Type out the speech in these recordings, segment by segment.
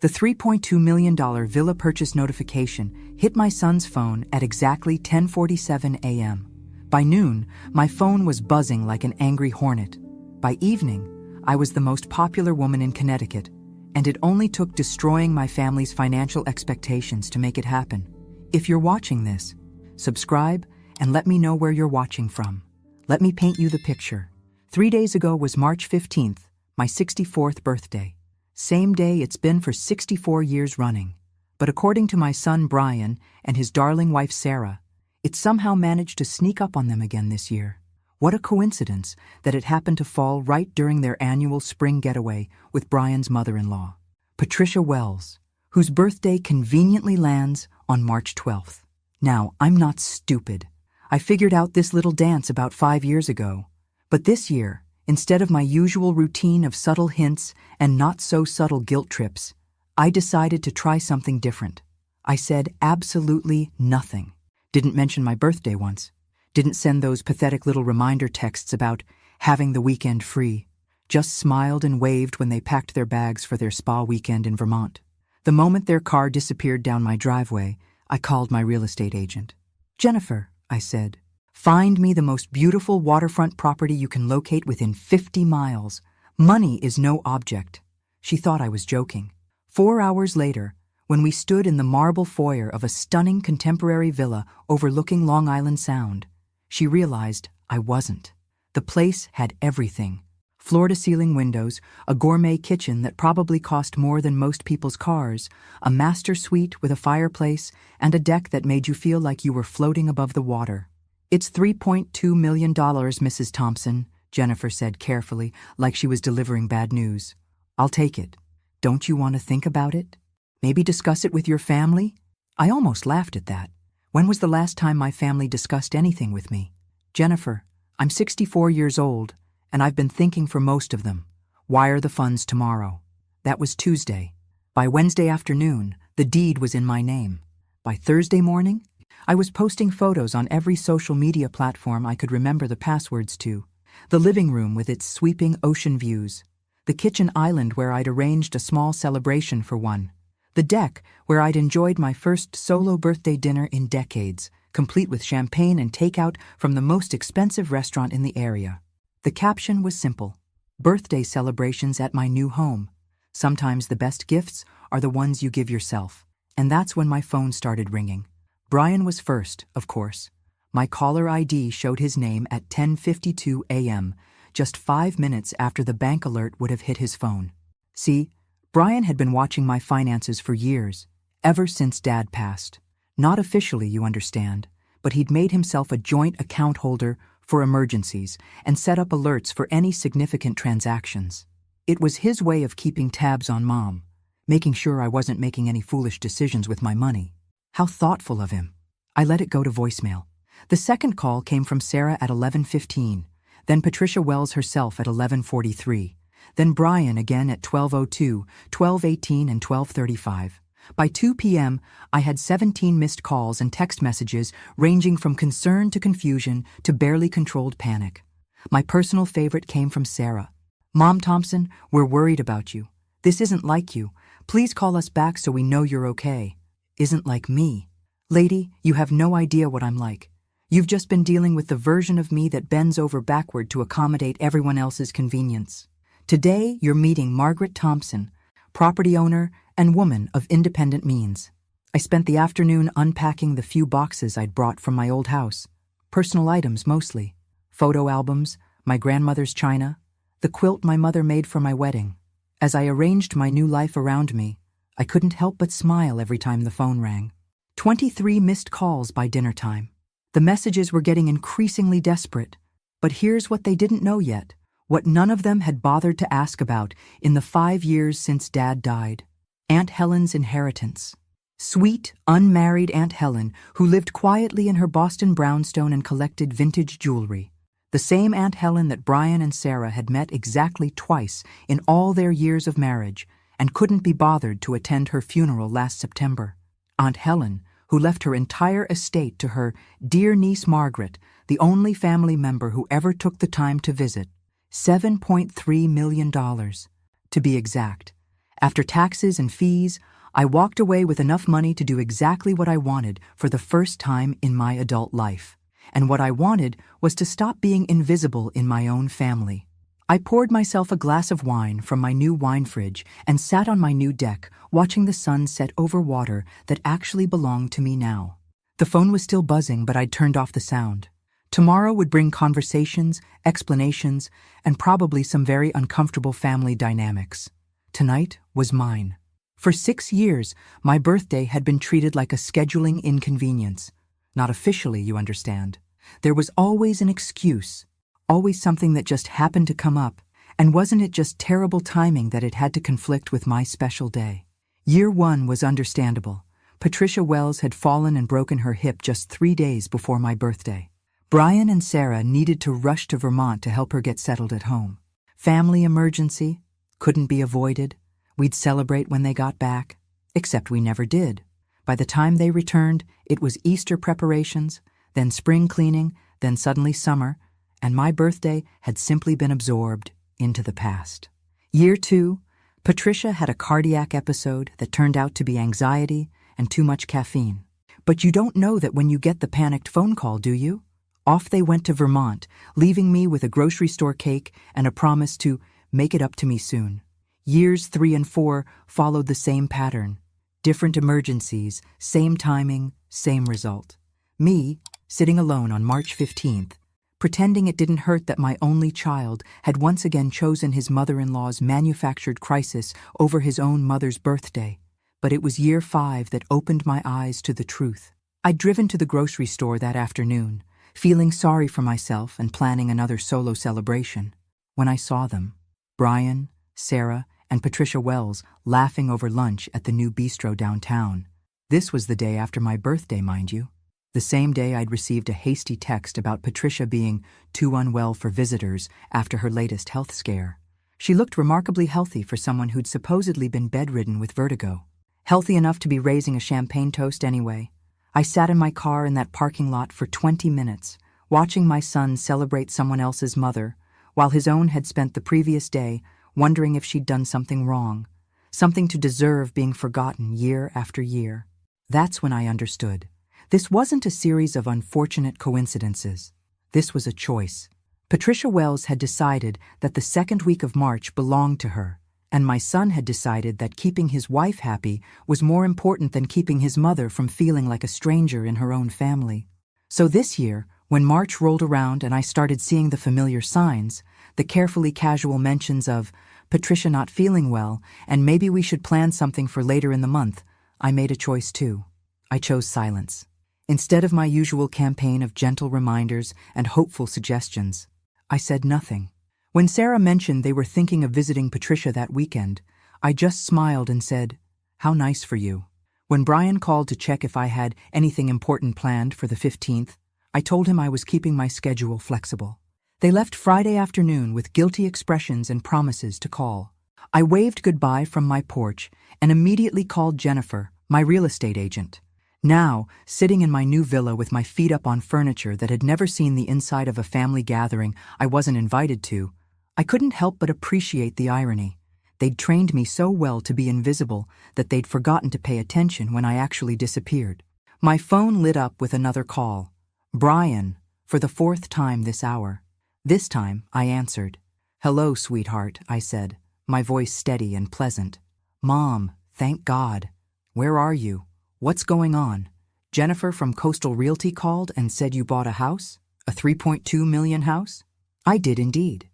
The $3.2 million villa purchase notification hit my son's phone at exactly 10:47 a.m. By noon, my phone was buzzing like an angry hornet. By evening, I was the most popular woman in Connecticut, and it only took destroying my family's financial expectations to make it happen. If you're watching this, subscribe and let me know where you're watching from. Let me paint you the picture. 3 days ago was March 15th, my 64th birthday. Same day it's been for 64 years running. But according to my son Brian and his darling wife Sarah, it somehow managed to sneak up on them again this year. What a coincidence that it happened to fall right during their annual spring getaway with Brian's mother-in-law, Patricia Wells, whose birthday conveniently lands on March 12th. Now, I'm not stupid. I figured out this little dance about 5 years ago. But this year, instead of my usual routine of subtle hints and not-so-subtle guilt trips, I decided to try something different. I said absolutely nothing. Didn't mention my birthday once. Didn't send those pathetic little reminder texts about having the weekend free. Just smiled and waved when they packed their bags for their spa weekend in Vermont. The moment their car disappeared down my driveway, I called my real estate agent. "Jennifer," I said, "find me the most beautiful waterfront property you can locate within 50 miles. Money is no object." She thought I was joking. 4 hours later, when we stood in the marble foyer of a stunning contemporary villa overlooking Long Island Sound, she realized I wasn't. The place had everything. Floor-to-ceiling windows, a gourmet kitchen that probably cost more than most people's cars, a master suite with a fireplace, and a deck that made you feel like you were floating above the water. "It's $3.2 million, Mrs. Thompson," Jennifer said carefully, like she was delivering bad news. "I'll take it. Don't you want to think about it? Maybe discuss it with your family?" I almost laughed at that. When was the last time my family discussed anything with me? "Jennifer, I'm 64 years old, and I've been thinking for most of them. Wire the funds tomorrow." That was Tuesday. By Wednesday afternoon, the deed was in my name. By Thursday morning, I was posting photos on every social media platform I could remember the passwords to. The living room with its sweeping ocean views. The kitchen island where I'd arranged a small celebration for one. The deck where I'd enjoyed my first solo birthday dinner in decades, complete with champagne and takeout from the most expensive restaurant in the area. The caption was simple: "Birthday celebrations at my new home. Sometimes the best gifts are the ones you give yourself." And that's when my phone started ringing. Brian was first, of course. My caller ID showed his name at 10:52 a.m., just 5 minutes after the bank alert would have hit his phone. See, Brian had been watching my finances for years, ever since Dad passed. Not officially, you understand, but he'd made himself a joint account holder for emergencies and set up alerts for any significant transactions. It was his way of keeping tabs on Mom, making sure I wasn't making any foolish decisions with my money. How thoughtful of him. I let it go to voicemail. The second call came from Sarah at 11:15, then Patricia Wells herself at 11:43, then Brian again at 12:02, 12:18, and 12:35. By 2 p.m., I had 17 missed calls and text messages ranging from concern to confusion to barely controlled panic. My personal favorite came from Sarah. "Mom Thompson, we're worried about you. This isn't like you. Please call us back so we know you're okay." Isn't like me. Lady, you have no idea what I'm like. You've just been dealing with the version of me that bends over backward to accommodate everyone else's convenience. Today, you're meeting Margaret Thompson, property owner and woman of independent means. I spent the afternoon unpacking the few boxes I'd brought from my old house. Personal items mostly. Photo albums, my grandmother's china, the quilt my mother made for my wedding. As I arranged my new life around me, I couldn't help but smile every time the phone rang. 23 missed calls by dinner time. The messages were getting increasingly desperate. But here's what they didn't know yet, what none of them had bothered to ask about in the 5 years since Dad died. Aunt Helen's inheritance. Sweet, unmarried Aunt Helen, who lived quietly in her Boston brownstone and collected vintage jewelry. The same Aunt Helen that Brian and Sarah had met exactly twice in all their years of marriage and couldn't be bothered to attend her funeral last September. Aunt Helen, who left her entire estate to her dear niece Margaret, the only family member who ever took the time to visit. $7.3 million, to be exact. After taxes and fees, I walked away with enough money to do exactly what I wanted for the first time in my adult life. And what I wanted was to stop being invisible in my own family. I poured myself a glass of wine from my new wine fridge and sat on my new deck, watching the sun set over water that actually belonged to me now. The phone was still buzzing, but I'd turned off the sound. Tomorrow would bring conversations, explanations, and probably some very uncomfortable family dynamics. Tonight was mine. For 6 years, my birthday had been treated like a scheduling inconvenience. Not officially, you understand. There was always an excuse, always something that just happened to come up, and wasn't it just terrible timing that it had to conflict with my special day? Year 1 was understandable. Patricia Wells had fallen and broken her hip just 3 days before my birthday. Brian and Sarah needed to rush to Vermont to help her get settled at home. Family emergency, couldn't be avoided. We'd celebrate when they got back, except we never did. By the time they returned, it was Easter preparations, then spring cleaning, then suddenly summer, and my birthday had simply been absorbed into the past. Year 2, Patricia had a cardiac episode that turned out to be anxiety and too much caffeine. But you don't know that when you get the panicked phone call, do you? Off they went to Vermont, leaving me with a grocery store cake and a promise to make it up to me soon. Years 3 and 4 followed the same pattern. Different emergencies, same timing, same result. Me, sitting alone on March 15th, pretending it didn't hurt that my only child had once again chosen his mother-in-law's manufactured crisis over his own mother's birthday. But it was year 5 that opened my eyes to the truth. I'd driven to the grocery store that afternoon, feeling sorry for myself and planning another solo celebration, when I saw them, Brian, Sarah, and Patricia Wells laughing over lunch at the new bistro downtown. This was the day after my birthday, mind you. The same day I'd received a hasty text about Patricia being too unwell for visitors after her latest health scare. She looked remarkably healthy for someone who'd supposedly been bedridden with vertigo. Healthy enough to be raising a champagne toast anyway. I sat in my car in that parking lot for 20 minutes, watching my son celebrate someone else's mother, while his own had spent the previous day wondering if she'd done something wrong, something to deserve being forgotten year after year. That's when I understood. This wasn't a series of unfortunate coincidences. This was a choice. Patricia Wells had decided that the second week of March belonged to her, and my son had decided that keeping his wife happy was more important than keeping his mother from feeling like a stranger in her own family. So this year, when March rolled around and I started seeing the familiar signs, the carefully casual mentions of Patricia not feeling well, and maybe we should plan something for later in the month, I made a choice too. I chose silence. Instead of my usual campaign of gentle reminders and hopeful suggestions, I said nothing. When Sarah mentioned they were thinking of visiting Patricia that weekend, I just smiled and said, "How nice for you." When Brian called to check if I had anything important planned for the 15th, I told him I was keeping my schedule flexible. They left Friday afternoon with guilty expressions and promises to call. I waved goodbye from my porch and immediately called Jennifer, my real estate agent. Now, sitting in my new villa with my feet up on furniture that had never seen the inside of a family gathering I wasn't invited to, I couldn't help but appreciate the irony. They'd trained me so well to be invisible that they'd forgotten to pay attention when I actually disappeared. My phone lit up with another call. Brian, for the 4th time this hour. This time, I answered. "Hello, sweetheart," I said, my voice steady and pleasant. "Mom, thank God. Where are you? What's going on? Jennifer from Coastal Realty called and said you bought a house? A $3.2 million house?" I did indeed.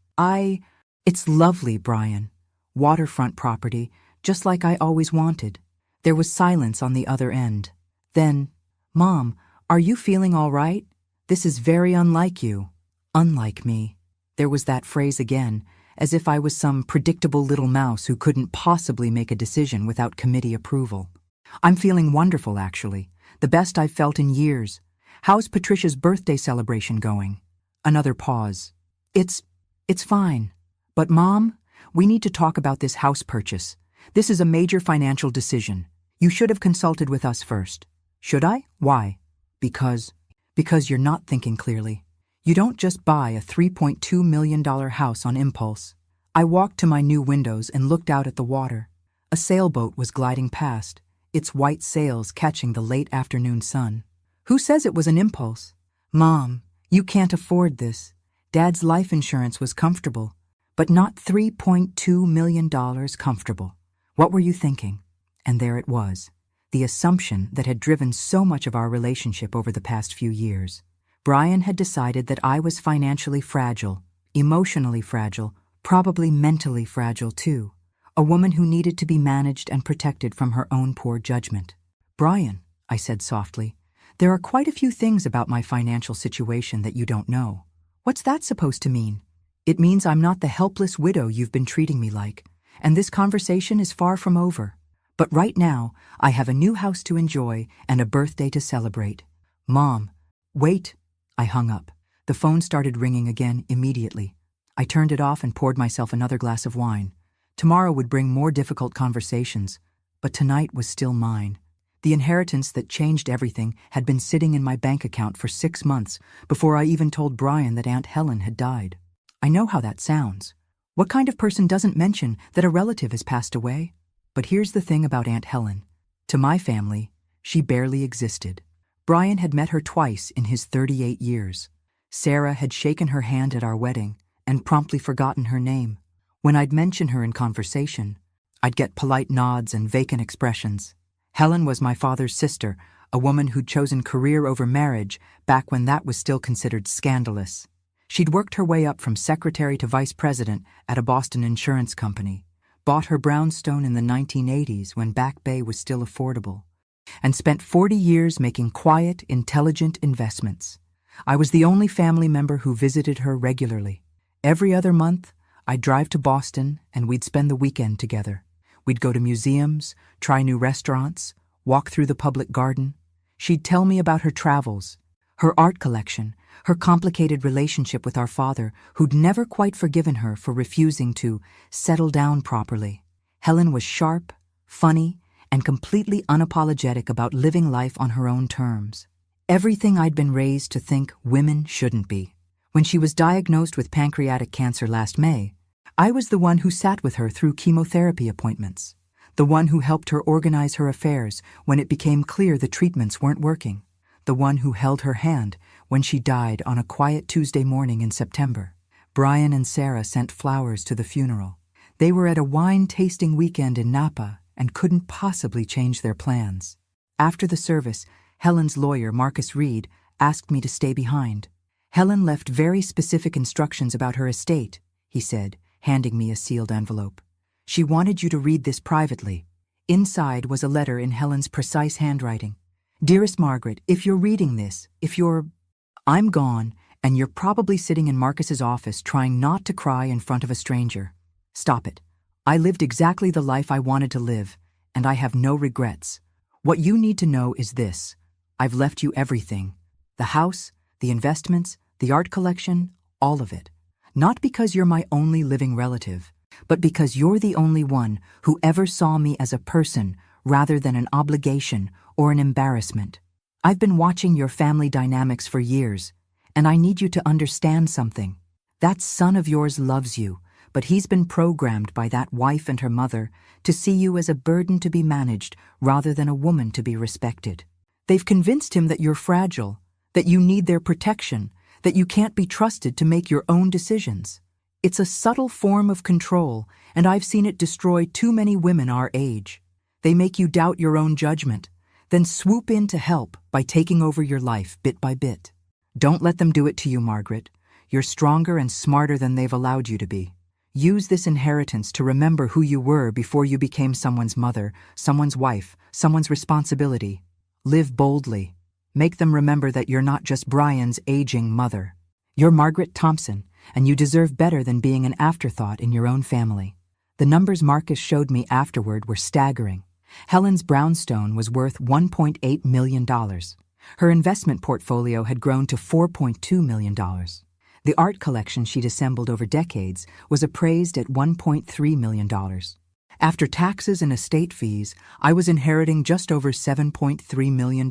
It's lovely, Brian. Waterfront property, just like I always wanted. There was silence on the other end. Then, "Mom, are you feeling all right? This is very unlike you." Unlike me. There was that phrase again, as if I was some predictable little mouse who couldn't possibly make a decision without committee approval. "I'm feeling wonderful, actually. The best I've felt in years. How's Patricia's birthday celebration going?" Another pause. It's fine. But Mom, we need to talk about this house purchase. This is a major financial decision. You should have consulted with us first." "Should I? Why?" Because you're not thinking clearly. You don't just buy a $3.2 million house on impulse." I walked to my new windows and looked out at the water. A sailboat was gliding past, its white sails catching the late afternoon sun. Who says it was an impulse? Mom, you can't afford this. Dad's life insurance was comfortable, but not $3.2 million comfortable. What were you thinking? And there it was, the assumption that had driven so much of our relationship over the past few years. Brian had decided that I was financially fragile, emotionally fragile, probably mentally fragile too. A woman who needed to be managed and protected from her own poor judgment. Brian, I said softly, there are quite a few things about my financial situation that you don't know. What's that supposed to mean? It means I'm not the helpless widow you've been treating me like, and this conversation is far from over. But right now, I have a new house to enjoy and a birthday to celebrate. Mom, wait. I hung up. The phone started ringing again immediately. I turned it off and poured myself another glass of wine. Tomorrow would bring more difficult conversations, but tonight was still mine. The inheritance that changed everything had been sitting in my bank account for 6 months before I even told Brian that Aunt Helen had died. I know how that sounds. What kind of person doesn't mention that a relative has passed away? But here's the thing about Aunt Helen. To my family, she barely existed. Brian had met her twice in his 38 years. Sarah had shaken her hand at our wedding and promptly forgotten her name. When I'd mention her in conversation, I'd get polite nods and vacant expressions. Helen was my father's sister, a woman who'd chosen career over marriage back when that was still considered scandalous. She'd worked her way up from secretary to vice president at a Boston insurance company, bought her brownstone in the 1980s when Back Bay was still affordable, and spent 40 years making quiet, intelligent investments. I was the only family member who visited her regularly. Every other month, I'd drive to Boston and we'd spend the weekend together. We'd go to museums, try new restaurants, walk through the public garden. She'd tell me about her travels, her art collection, her complicated relationship with our father, who'd never quite forgiven her for refusing to settle down properly. Helen was sharp, funny, and completely unapologetic about living life on her own terms. Everything I'd been raised to think women shouldn't be. When she was diagnosed with pancreatic cancer last May, I was the one who sat with her through chemotherapy appointments, the one who helped her organize her affairs when it became clear the treatments weren't working, the one who held her hand when she died on a quiet Tuesday morning in September. Brian and Sarah sent flowers to the funeral. They were at a wine-tasting weekend in Napa and couldn't possibly change their plans. After the service, Helen's lawyer, Marcus Reed, asked me to stay behind. Helen left very specific instructions about her estate, he said, handing me a sealed envelope. She wanted you to read this privately. Inside was a letter in Helen's precise handwriting. Dearest Margaret, if you're reading this, I'm gone, and you're probably sitting in Marcus's office trying not to cry in front of a stranger. Stop it. I lived exactly the life I wanted to live, and I have no regrets. What you need to know is this. I've left you everything. The house, the investments, the art collection, all of it. Not because you're my only living relative, but because you're the only one who ever saw me as a person rather than an obligation or an embarrassment. I've been watching your family dynamics for years, and I need you to understand something. That son of yours loves you, but he's been programmed by that wife and her mother to see you as a burden to be managed rather than a woman to be respected. They've convinced him that you're fragile, that you need their protection, that you can't be trusted to make your own decisions. It's a subtle form of control, and I've seen it destroy too many women our age. They make you doubt your own judgment, then swoop in to help by taking over your life bit by bit. Don't let them do it to you, Margaret. You're stronger and smarter than they've allowed you to be. Use this inheritance to remember who you were before you became someone's mother, someone's wife, someone's responsibility. Live boldly. Make them remember that you're not just Brian's aging mother. You're Margaret Thompson, and you deserve better than being an afterthought in your own family. The numbers Marcus showed me afterward were staggering. Helen's brownstone was worth $1.8 million. Her investment portfolio had grown to $4.2 million. The art collection she'd assembled over decades was appraised at $1.3 million. After taxes and estate fees, I was inheriting just over $7.3 million.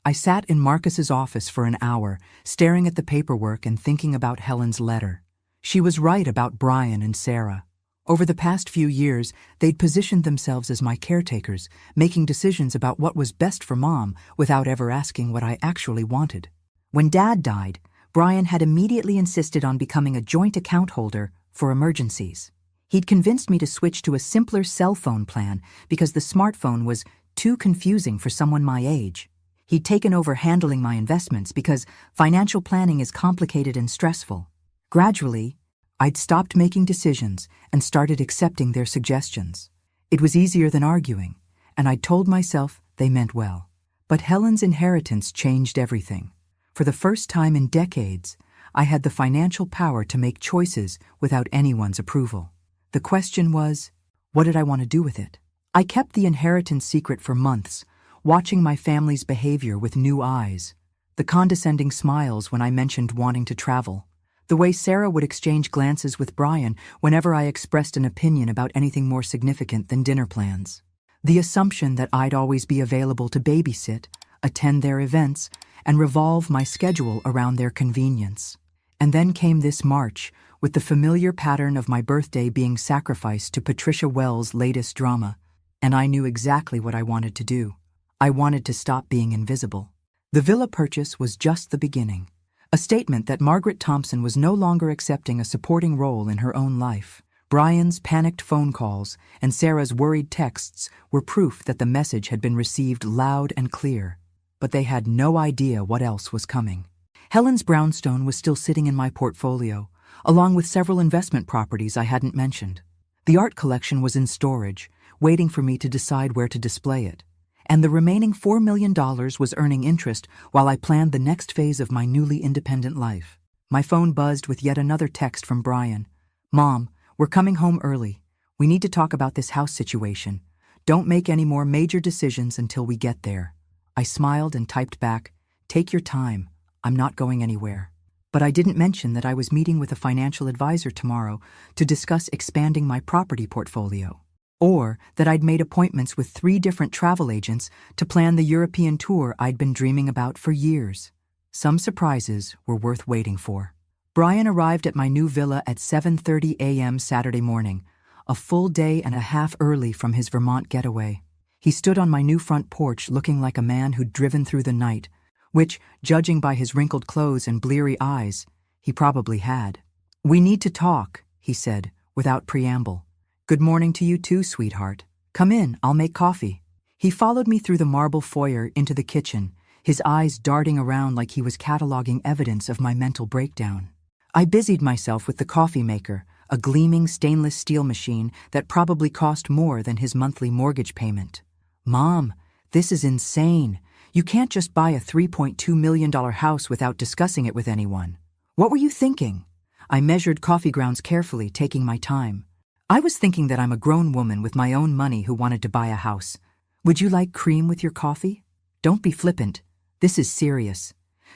I sat in Marcus's office for an hour, staring at the paperwork and thinking about Helen's letter. She was right about Brian and Sarah. Over the past few years, they'd positioned themselves as my caretakers, making decisions about what was best for Mom without ever asking what I actually wanted. When Dad died, Brian had immediately insisted on becoming a joint account holder for emergencies. He'd convinced me to switch to a simpler cell phone plan because the smartphone was too confusing for someone my age. He'd taken over handling my investments because financial planning is complicated and stressful. Gradually, I'd stopped making decisions and started accepting their suggestions. It was easier than arguing, and I'd told myself they meant well. But Helen's inheritance changed everything. For the first time in decades, I had the financial power to make choices without anyone's approval. The question was, what did I want to do with it? I kept the inheritance secret for months, watching my family's behavior with new eyes. The condescending smiles when I mentioned wanting to travel. The way Sarah would exchange glances with Brian whenever I expressed an opinion about anything more significant than dinner plans. The assumption that I'd always be available to babysit, attend their events, and revolve my schedule around their convenience. And then came this March, with the familiar pattern of my birthday being sacrificed to Patricia Wells' latest drama, and I knew exactly what I wanted to do. I wanted to stop being invisible. The villa purchase was just the beginning. A statement that Margaret Thompson was no longer accepting a supporting role in her own life. Brian's panicked phone calls and Sarah's worried texts were proof that the message had been received loud and clear. But they had no idea what else was coming. Helen's brownstone was still sitting in my portfolio, along with several investment properties I hadn't mentioned. The art collection was in storage, waiting for me to decide where to display it. And the remaining $4 million was earning interest while I planned the next phase of my newly independent life. My phone buzzed with yet another text from Brian. "Mom, we're coming home early. We need to talk about this house situation. Don't make any more major decisions until we get there." I smiled and typed back, "Take your time. I'm not going anywhere." But I didn't mention that I was meeting with a financial advisor tomorrow to discuss expanding my property portfolio. Or that I'd made appointments with 3 different travel agents to plan the European tour I'd been dreaming about for years. Some surprises were worth waiting for. Brian arrived at my new villa at 7:30 a.m. Saturday morning, a full day and a half early from his Vermont getaway. He stood on my new front porch looking like a man who'd driven through the night, which, judging by his wrinkled clothes and bleary eyes, he probably had. "We need to talk," he said, without preamble. "Good morning to you too, sweetheart. Come in, I'll make coffee." He followed me through the marble foyer into the kitchen, his eyes darting around like he was cataloging evidence of my mental breakdown. I busied myself with the coffee maker, a gleaming stainless steel machine that probably cost more than his monthly mortgage payment. "Mom, this is insane. You can't just buy a $3.2 million house without discussing it with anyone. What were you thinking?" I measured coffee grounds carefully, taking my time. "I was thinking that I'm a grown woman with my own money who wanted to buy a house. Would you like cream with your coffee? Don't be flippant. This is serious.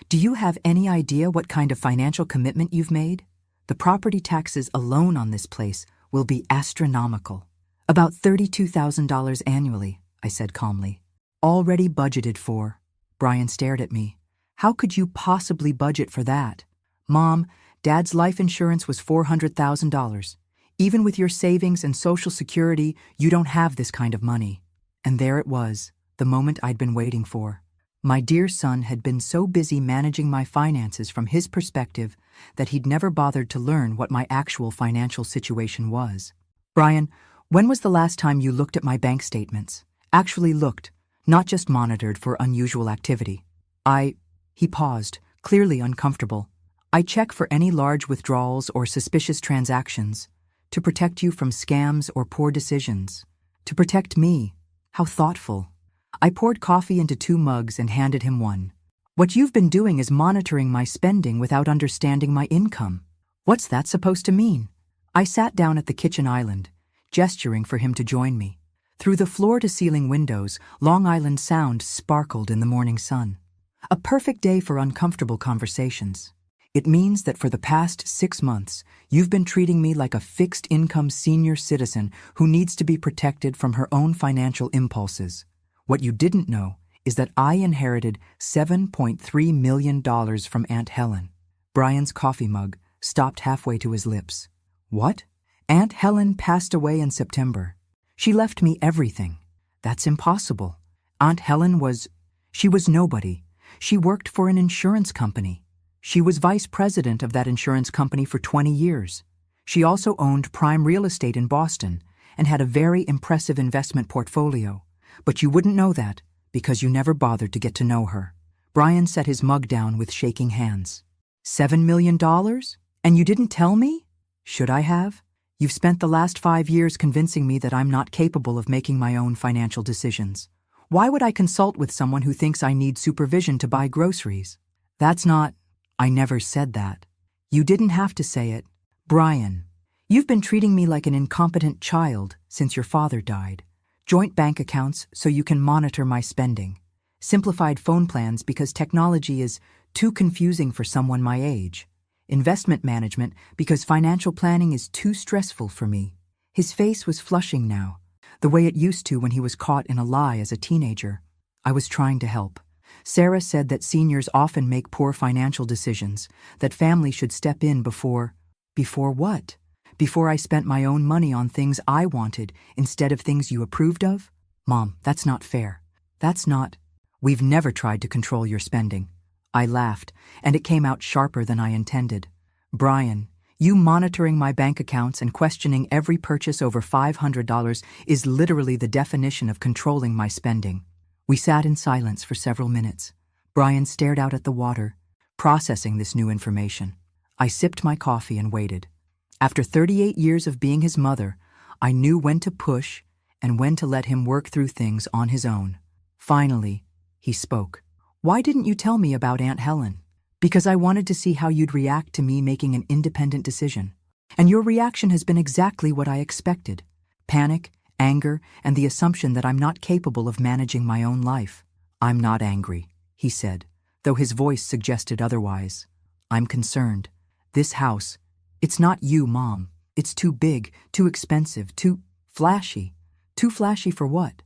Do you have any idea what kind of financial commitment you've made? The property taxes alone on this place will be astronomical. About $32,000 annually," I said calmly. "Already budgeted for." Brian stared at me. "How could you possibly budget for that?" "Mom, Dad's life insurance was $400,000. Even with your savings and Social Security, you don't have this kind of money." And there it was, the moment I'd been waiting for. My dear son had been so busy managing my finances from his perspective that he'd never bothered to learn what my actual financial situation was. "Brian, when was the last time you looked at my bank statements? Actually looked, not just monitored for unusual activity." He paused, clearly uncomfortable. "I check for any large withdrawals or suspicious transactions. To protect you from scams or poor decisions. To protect me." How thoughtful. I poured coffee into 2 mugs and handed him one. "What you've been doing is monitoring my spending without understanding my income. What's that supposed to mean?" I sat down at the kitchen island, gesturing for him to join me. Through the floor-to-ceiling windows, Long Island Sound sparkled in the morning sun. A perfect day for uncomfortable conversations. "It means that for the past 6 months, you've been treating me like a fixed-income senior citizen who needs to be protected from her own financial impulses. What you didn't know is that I inherited $7.3 million from Aunt Helen." Brian's coffee mug stopped halfway to his lips. "What? Aunt Helen passed away in September. She left me everything. That's impossible. Aunt Helen she was nobody. She worked for an insurance company. She was vice president of that insurance company for 20 years. She also owned prime real estate in Boston and had a very impressive investment portfolio. But you wouldn't know that because you never bothered to get to know her. Brian set his mug down with shaking hands. $7 million? And you didn't tell me? Should I have? You've spent the last 5 years convincing me that I'm not capable of making my own financial decisions. Why would I consult with someone who thinks I need supervision to buy groceries? I never said that. You didn't have to say it. Brian, you've been treating me like an incompetent child since your father died. Joint bank accounts so you can monitor my spending. Simplified phone plans because technology is too confusing for someone my age. Investment management because financial planning is too stressful for me. His face was flushing now, the way it used to when he was caught in a lie as a teenager. I was trying to help. Sarah said that seniors often make poor financial decisions, that family should step in before what? Before I spent my own money on things I wanted instead of things you approved of? Mom, that's not fair. We've never tried to control your spending. I laughed, and it came out sharper than I intended. Brian, you monitoring my bank accounts and questioning every purchase over $500 is literally the definition of controlling my spending. We sat in silence for several minutes. Brian stared out at the water, processing this new information. I sipped my coffee and waited. After 38 years of being his mother, I knew when to push and when to let him work through things on his own. Finally, he spoke. Why didn't you tell me about Aunt Helen? Because I wanted to see how you'd react to me making an independent decision. And your reaction has been exactly what I expected. Panic, anger, and the assumption that I'm not capable of managing my own life. I'm not angry, he said, though his voice suggested otherwise. I'm concerned. This house, it's not you, Mom. It's too big, too expensive, too flashy. Too flashy for what?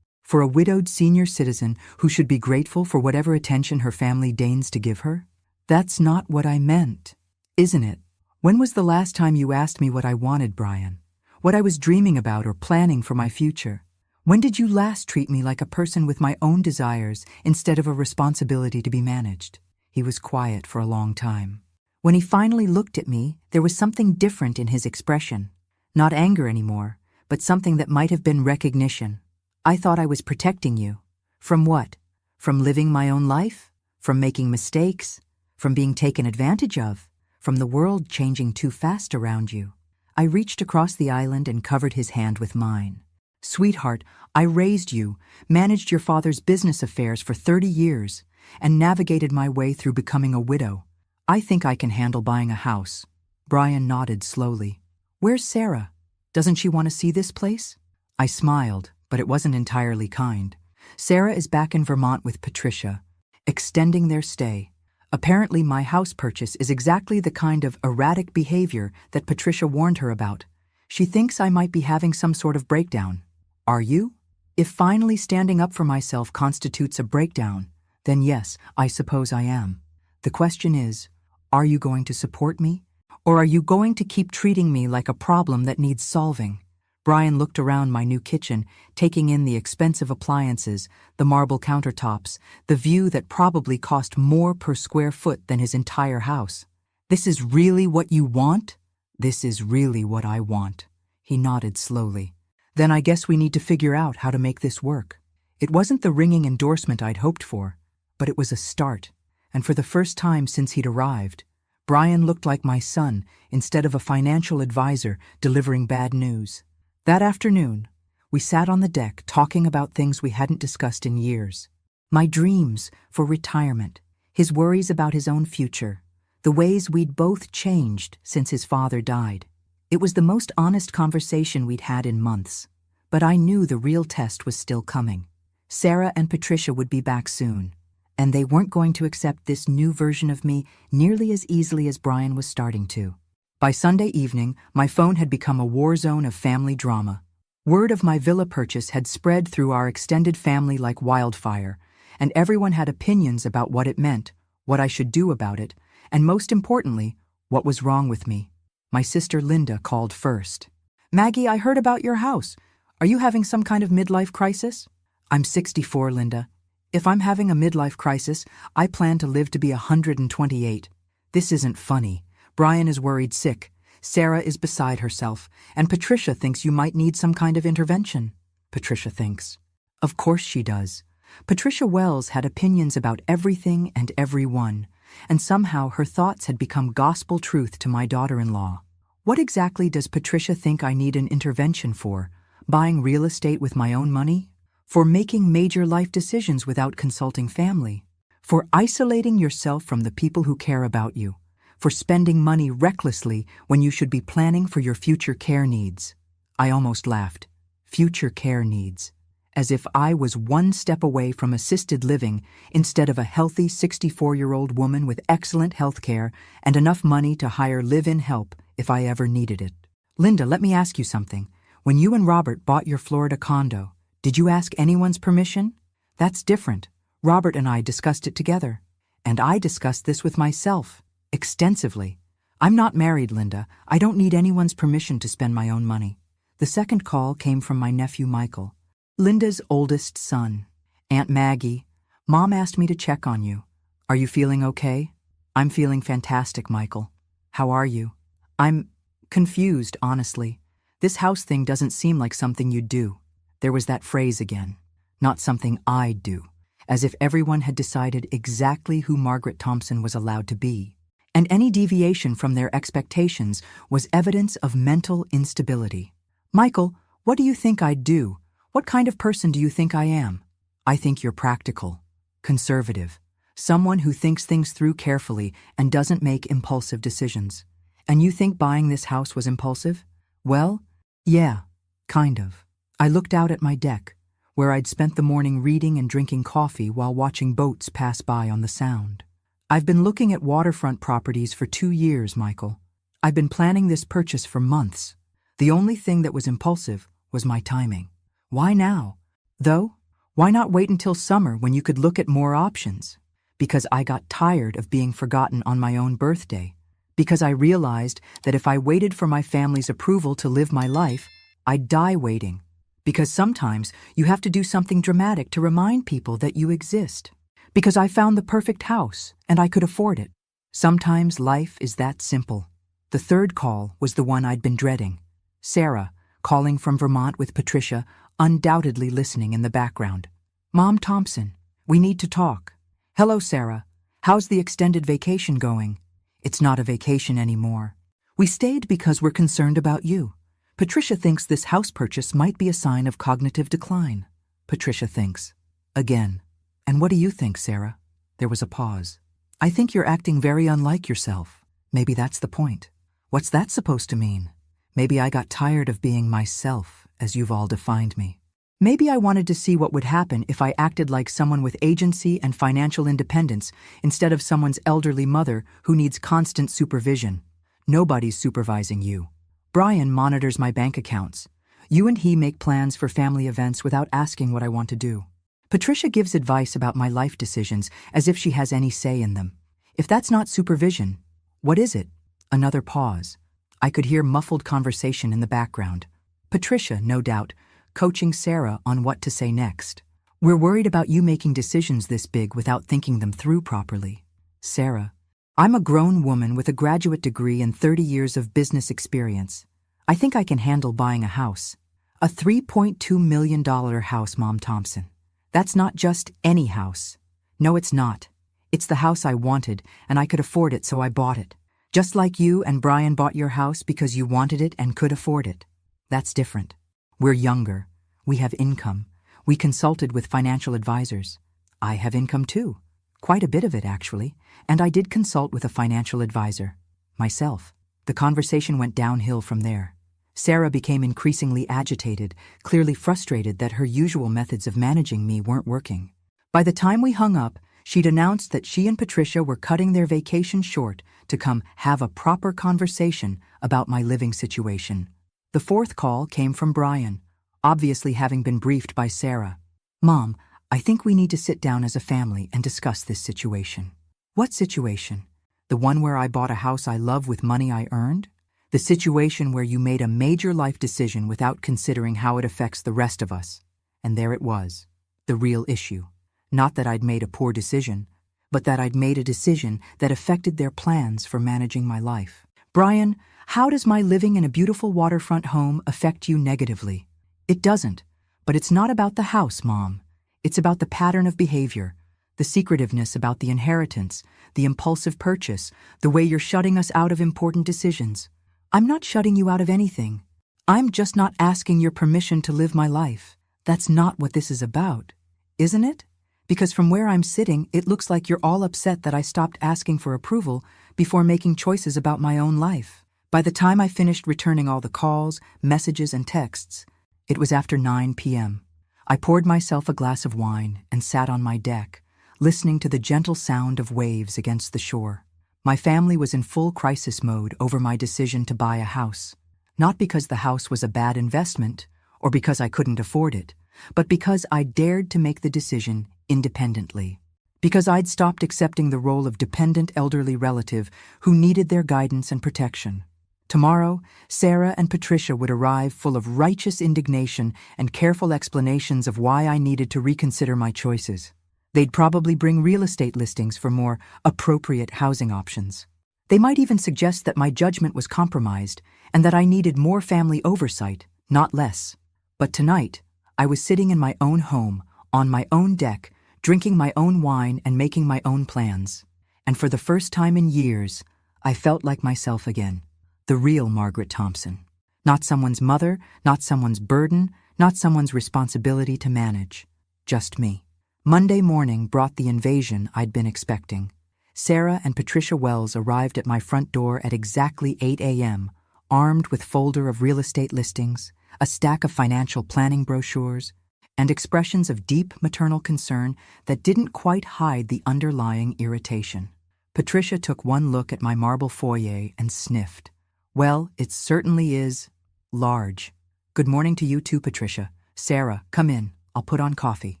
For a widowed senior citizen who should be grateful for whatever attention her family deigns to give her? That's not what I meant, isn't it? When was the last time you asked me what I wanted, Brian? What I was dreaming about or planning for my future? When did you last treat me like a person with my own desires instead of a responsibility to be managed? He was quiet for a long time. When he finally looked at me, there was something different in his expression. Not anger anymore, but something that might have been recognition. I thought I was protecting you. From what? From living my own life? From making mistakes? From being taken advantage of? From the world changing too fast around you? I reached across the island and covered his hand with mine. Sweetheart, I raised you, managed your father's business affairs for 30 years, and navigated my way through becoming a widow. I think I can handle buying a house. Brian nodded slowly. Where's Sarah? Doesn't she want to see this place? I smiled, but it wasn't entirely kind. Sarah is back in Vermont with Patricia, extending their stay. Apparently my house purchase is exactly the kind of erratic behavior that Patricia warned her about. She thinks I might be having some sort of breakdown. Are you? If finally standing up for myself constitutes a breakdown, then yes, I suppose I am. The question is, are you going to support me? Or are you going to keep treating me like a problem that needs solving? Brian looked around my new kitchen, taking in the expensive appliances, the marble countertops, the view that probably cost more per square foot than his entire house. This is really what you want? This is really what I want. He nodded slowly. Then I guess we need to figure out how to make this work. It wasn't the ringing endorsement I'd hoped for, but it was a start. And for the first time since he'd arrived, Brian looked like my son instead of a financial advisor delivering bad news. That afternoon, we sat on the deck talking about things we hadn't discussed in years. My dreams for retirement, his worries about his own future, the ways we'd both changed since his father died. It was the most honest conversation we'd had in months, but I knew the real test was still coming. Sarah and Patricia would be back soon, and they weren't going to accept this new version of me nearly as easily as Brian was starting to. By Sunday evening, my phone had become a war zone of family drama. Word of my villa purchase had spread through our extended family like wildfire, and everyone had opinions about what it meant, what I should do about it, and most importantly, what was wrong with me. My sister Linda called first. Maggie, I heard about your house. Are you having some kind of midlife crisis? I'm 64, Linda. If I'm having a midlife crisis, I plan to live to be 128. This isn't funny. Brian is worried sick. Sarah is beside herself. And Patricia thinks you might need some kind of intervention. Patricia thinks. Of course she does. Patricia Wells had opinions about everything and everyone, and somehow her thoughts had become gospel truth to my daughter-in-law. What exactly does Patricia think I need an intervention for? Buying real estate with my own money? For making major life decisions without consulting family? For isolating yourself from the people who care about you? For spending money recklessly when you should be planning for your future care needs? I almost laughed. Future care needs. As if I was one step away from assisted living instead of a healthy 64-year-old woman with excellent health care and enough money to hire live-in help if I ever needed it. Linda, let me ask you something. When you and Robert bought your Florida condo, did you ask anyone's permission? That's different. Robert and I discussed it together. And I discussed this with myself, extensively. I'm not married, Linda. I don't need anyone's permission to spend my own money. The second call came from my nephew Michael, Linda's oldest son. Aunt Maggie, Mom asked me to check on you. Are you feeling okay? I'm feeling fantastic, Michael. How are you? I'm confused, honestly. This house thing doesn't seem like something you'd do. There was that phrase again. Not something I'd do. As if everyone had decided exactly who Margaret Thompson was allowed to be. And any deviation from their expectations was evidence of mental instability. Michael, what do you think I'd do? What kind of person do you think I am? I think you're practical, conservative, someone who thinks things through carefully and doesn't make impulsive decisions. And you think buying this house was impulsive? Well, yeah, kind of. I looked out at my deck, where I'd spent the morning reading and drinking coffee while watching boats pass by on the Sound. I've been looking at waterfront properties for 2 years, Michael. I've been planning this purchase for months. The only thing that was impulsive was my timing. Why now? Though, why not wait until summer when you could look at more options? Because I got tired of being forgotten on my own birthday. Because I realized that if I waited for my family's approval to live my life, I'd die waiting. Because sometimes you have to do something dramatic to remind people that you exist. Because I found the perfect house and I could afford it. Sometimes life is that simple. The third call was the one I'd been dreading. Sarah, calling from Vermont with Patricia, undoubtedly listening in the background. Mom Thompson, we need to talk. Hello, Sarah. How's the extended vacation going? It's not a vacation anymore. We stayed because we're concerned about you. Patricia thinks this house purchase might be a sign of cognitive decline. Patricia thinks. Again. And what do you think, Sarah? There was a pause. I think you're acting very unlike yourself. Maybe that's the point. What's that supposed to mean? Maybe I got tired of being myself, as you've all defined me. Maybe I wanted to see what would happen if I acted like someone with agency and financial independence instead of someone's elderly mother who needs constant supervision. Nobody's supervising you. Brian monitors my bank accounts. You and he make plans for family events without asking what I want to do. Patricia gives advice about my life decisions as if she has any say in them. If that's not supervision, what is it? Another pause. I could hear muffled conversation in the background. Patricia, no doubt, coaching Sarah on what to say next. We're worried about you making decisions this big without thinking them through properly. Sarah, I'm a grown woman with a graduate degree and 30 years of business experience. I think I can handle buying a house. A $3.2 million house, Mom Thompson. That's not just any house. No, it's not. It's the house I wanted, and I could afford it, so I bought it. Just like you and Brian bought your house because you wanted it and could afford it. That's different. We're younger. We have income. We consulted with financial advisors. I have income too. Quite a bit of it, actually. And I did consult with a financial advisor. Myself. The conversation went downhill from there. Sarah became increasingly agitated, clearly frustrated that her usual methods of managing me weren't working. By the time we hung up, she'd announced that she and Patricia were cutting their vacation short to come have a proper conversation about my living situation. The fourth call came from Brian, obviously having been briefed by Sarah. Mom, I think we need to sit down as a family and discuss this situation. What situation? The one where I bought a house I love with money I earned? The situation where you made a major life decision without considering how it affects the rest of us. And there it was, the real issue. Not that I'd made a poor decision, but that I'd made a decision that affected their plans for managing my life. Brian, how does my living in a beautiful waterfront home affect you negatively? It doesn't, but it's not about the house, Mom. It's about the pattern of behavior, the secretiveness about the inheritance, the impulsive purchase, the way you're shutting us out of important decisions. I'm not shutting you out of anything. I'm just not asking your permission to live my life. That's not what this is about, isn't it? Because from where I'm sitting, it looks like you're all upset that I stopped asking for approval before making choices about my own life. By the time I finished returning all the calls, messages, and texts, it was after 9 p.m. I poured myself a glass of wine and sat on my deck, listening to the gentle sound of waves against the shore. My family was in full crisis mode over my decision to buy a house. Not because the house was a bad investment, or because I couldn't afford it, but because I dared to make the decision independently. Because I'd stopped accepting the role of dependent elderly relative who needed their guidance and protection. Tomorrow, Sarah and Patricia would arrive full of righteous indignation and careful explanations of why I needed to reconsider my choices. They'd probably bring real estate listings for more appropriate housing options. They might even suggest that my judgment was compromised and that I needed more family oversight, not less. But tonight, I was sitting in my own home, on my own deck, drinking my own wine and making my own plans. And for the first time in years, I felt like myself again. The real Margaret Thompson. Not someone's mother, not someone's burden, not someone's responsibility to manage. Just me. Monday morning brought the invasion I'd been expecting. Sarah and Patricia Wells arrived at my front door at exactly 8 a.m., armed with folder of real estate listings, a stack of financial planning brochures, and expressions of deep maternal concern that didn't quite hide the underlying irritation. Patricia took one look at my marble foyer and sniffed. Well, it certainly is large. Good morning to you too, Patricia. Sarah, come in. I'll put on coffee.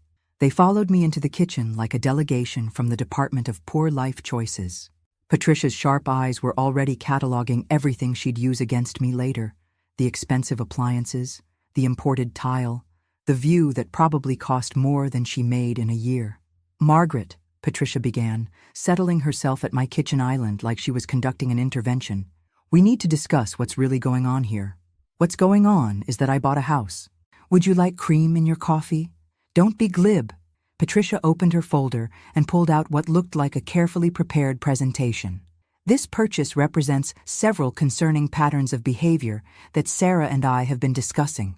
They followed me into the kitchen like a delegation from the Department of Poor Life Choices. Patricia's sharp eyes were already cataloging everything she'd use against me later. The expensive appliances, the imported tile, the view that probably cost more than she made in a year. Margaret, Patricia began, settling herself at my kitchen island like she was conducting an intervention. We need to discuss what's really going on here. What's going on is that I bought a house. Would you like cream in your coffee? Don't be glib. Patricia opened her folder and pulled out what looked like a carefully prepared presentation. This purchase represents several concerning patterns of behavior that Sarah and I have been discussing.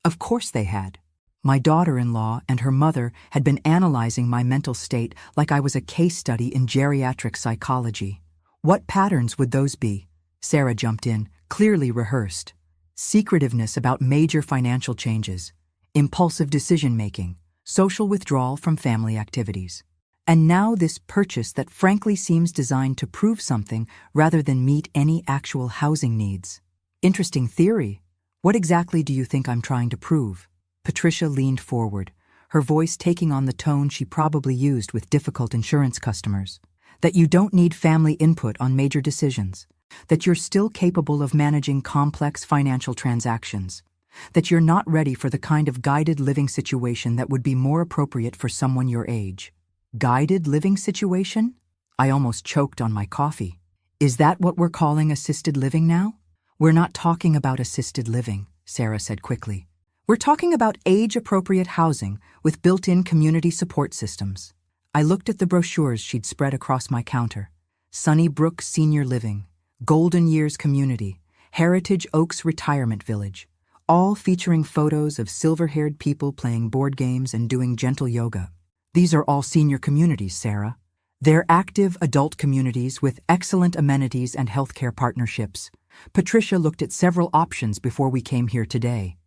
Of course they had. My daughter-in-law and her mother had been analyzing my mental state like I was a case study in geriatric psychology. What patterns would those be? Sarah jumped in, clearly rehearsed. Secretiveness about major financial changes, impulsive decision-making, social withdrawal from family activities. And now this purchase that frankly seems designed to prove something rather than meet any actual housing needs. Interesting theory. What exactly do you think I'm trying to prove? Patricia leaned forward, her voice taking on the tone she probably used with difficult insurance customers. That you don't need family input on major decisions. That you're still capable of managing complex financial transactions. That you're not ready for the kind of guided living situation that would be more appropriate for someone your age. Guided living situation? I almost choked on my coffee. Is that what we're calling assisted living now? We're not talking about assisted living, Sarah said quickly. We're talking about age-appropriate housing with built-in community support systems. I looked at the brochures she'd spread across my counter. Sunnybrook Senior Living, Golden Years Community, Heritage Oaks Retirement Village, all featuring photos of silver-haired people playing board games and doing gentle yoga. These are all senior communities, Sarah. They're active adult communities with excellent amenities and healthcare partnerships. Patricia looked at several options before we came here today.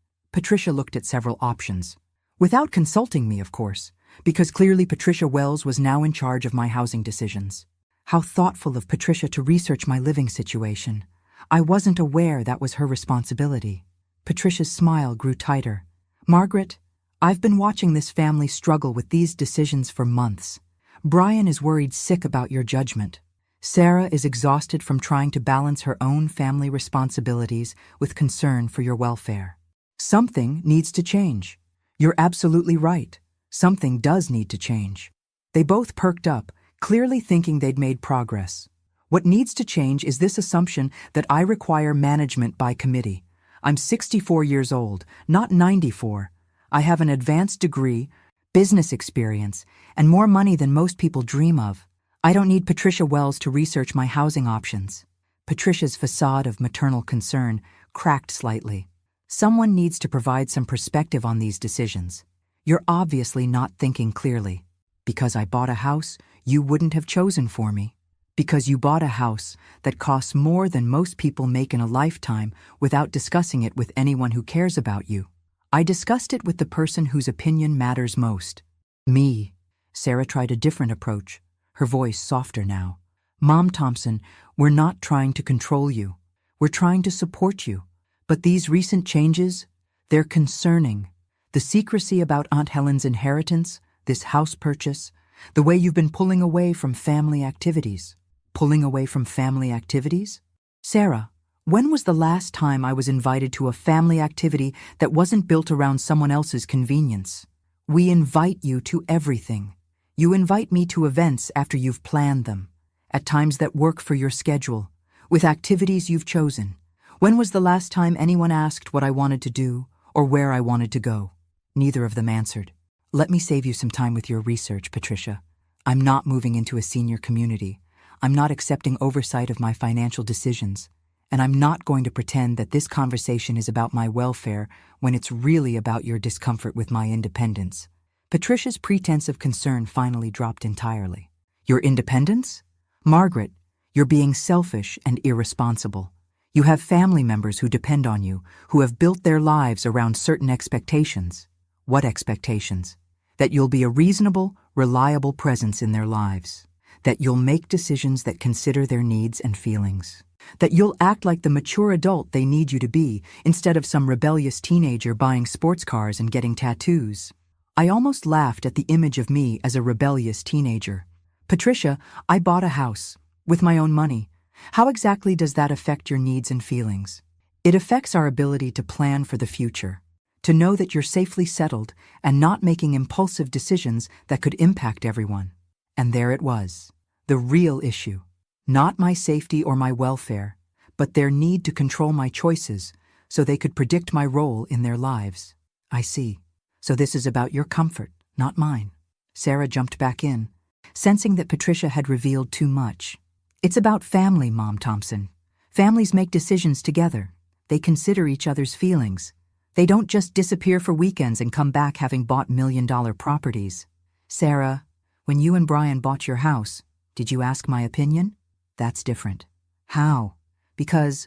Without consulting me, of course, because clearly Patricia Wells was now in charge of my housing decisions. How thoughtful of Patricia to research my living situation. I wasn't aware that was her responsibility. Patricia's smile grew tighter. Margaret, I've been watching this family struggle with these decisions for months. Brian is worried sick about your judgment. Sarah is exhausted from trying to balance her own family responsibilities with concern for your welfare. Something needs to change. You're absolutely right. Something does need to change. They both perked up, clearly thinking they'd made progress. What needs to change is this assumption that I require management by committee. I'm 64 years old, not 94. I have an advanced degree, business experience, and more money than most people dream of. I don't need Patricia Wells to research my housing options. Patricia's facade of maternal concern cracked slightly. Someone needs to provide some perspective on these decisions. You're obviously not thinking clearly. Because I bought a house you wouldn't have chosen for me. Because you bought a house that costs more than most people make in a lifetime without discussing it with anyone who cares about you. I discussed it with the person whose opinion matters most. Me. Sarah tried a different approach, her voice softer now. Mom Thompson, we're not trying to control you. We're trying to support you. But these recent changes, they're concerning. The secrecy about Aunt Helen's inheritance, this house purchase, the way you've been pulling away from family activities. Pulling away from family activities? Sarah, when was the last time I was invited to a family activity that wasn't built around someone else's convenience? We invite you to everything. You invite me to events after you've planned them, at times that work for your schedule, with activities you've chosen. When was the last time anyone asked what I wanted to do or where I wanted to go? Neither of them answered. Let me save you some time with your research, Patricia. I'm not moving into a senior community. I'm not accepting oversight of my financial decisions. And I'm not going to pretend that this conversation is about my welfare when it's really about your discomfort with my independence. Patricia's pretense of concern finally dropped entirely. Your independence? Margaret, you're being selfish and irresponsible. You have family members who depend on you, who have built their lives around certain expectations. What expectations? That you'll be a reasonable, reliable presence in their lives. That you'll make decisions that consider their needs and feelings. That you'll act like the mature adult they need you to be, instead of some rebellious teenager buying sports cars and getting tattoos. I almost laughed at the image of me as a rebellious teenager. Patricia, I bought a house, with my own money. How exactly does that affect your needs and feelings? It affects our ability to plan for the future, to know that you're safely settled and not making impulsive decisions that could impact everyone. And there it was, the real issue. Not my safety or my welfare, but their need to control my choices so they could predict my role in their lives. I see. So this is about your comfort, not mine. Sarah jumped back in, sensing that Patricia had revealed too much. It's about family, Mom Thompson. Families make decisions together. They consider each other's feelings. They don't just disappear for weekends and come back having bought million-dollar properties. Sarah, when you and Brian bought your house, did you ask my opinion? That's different. How? Because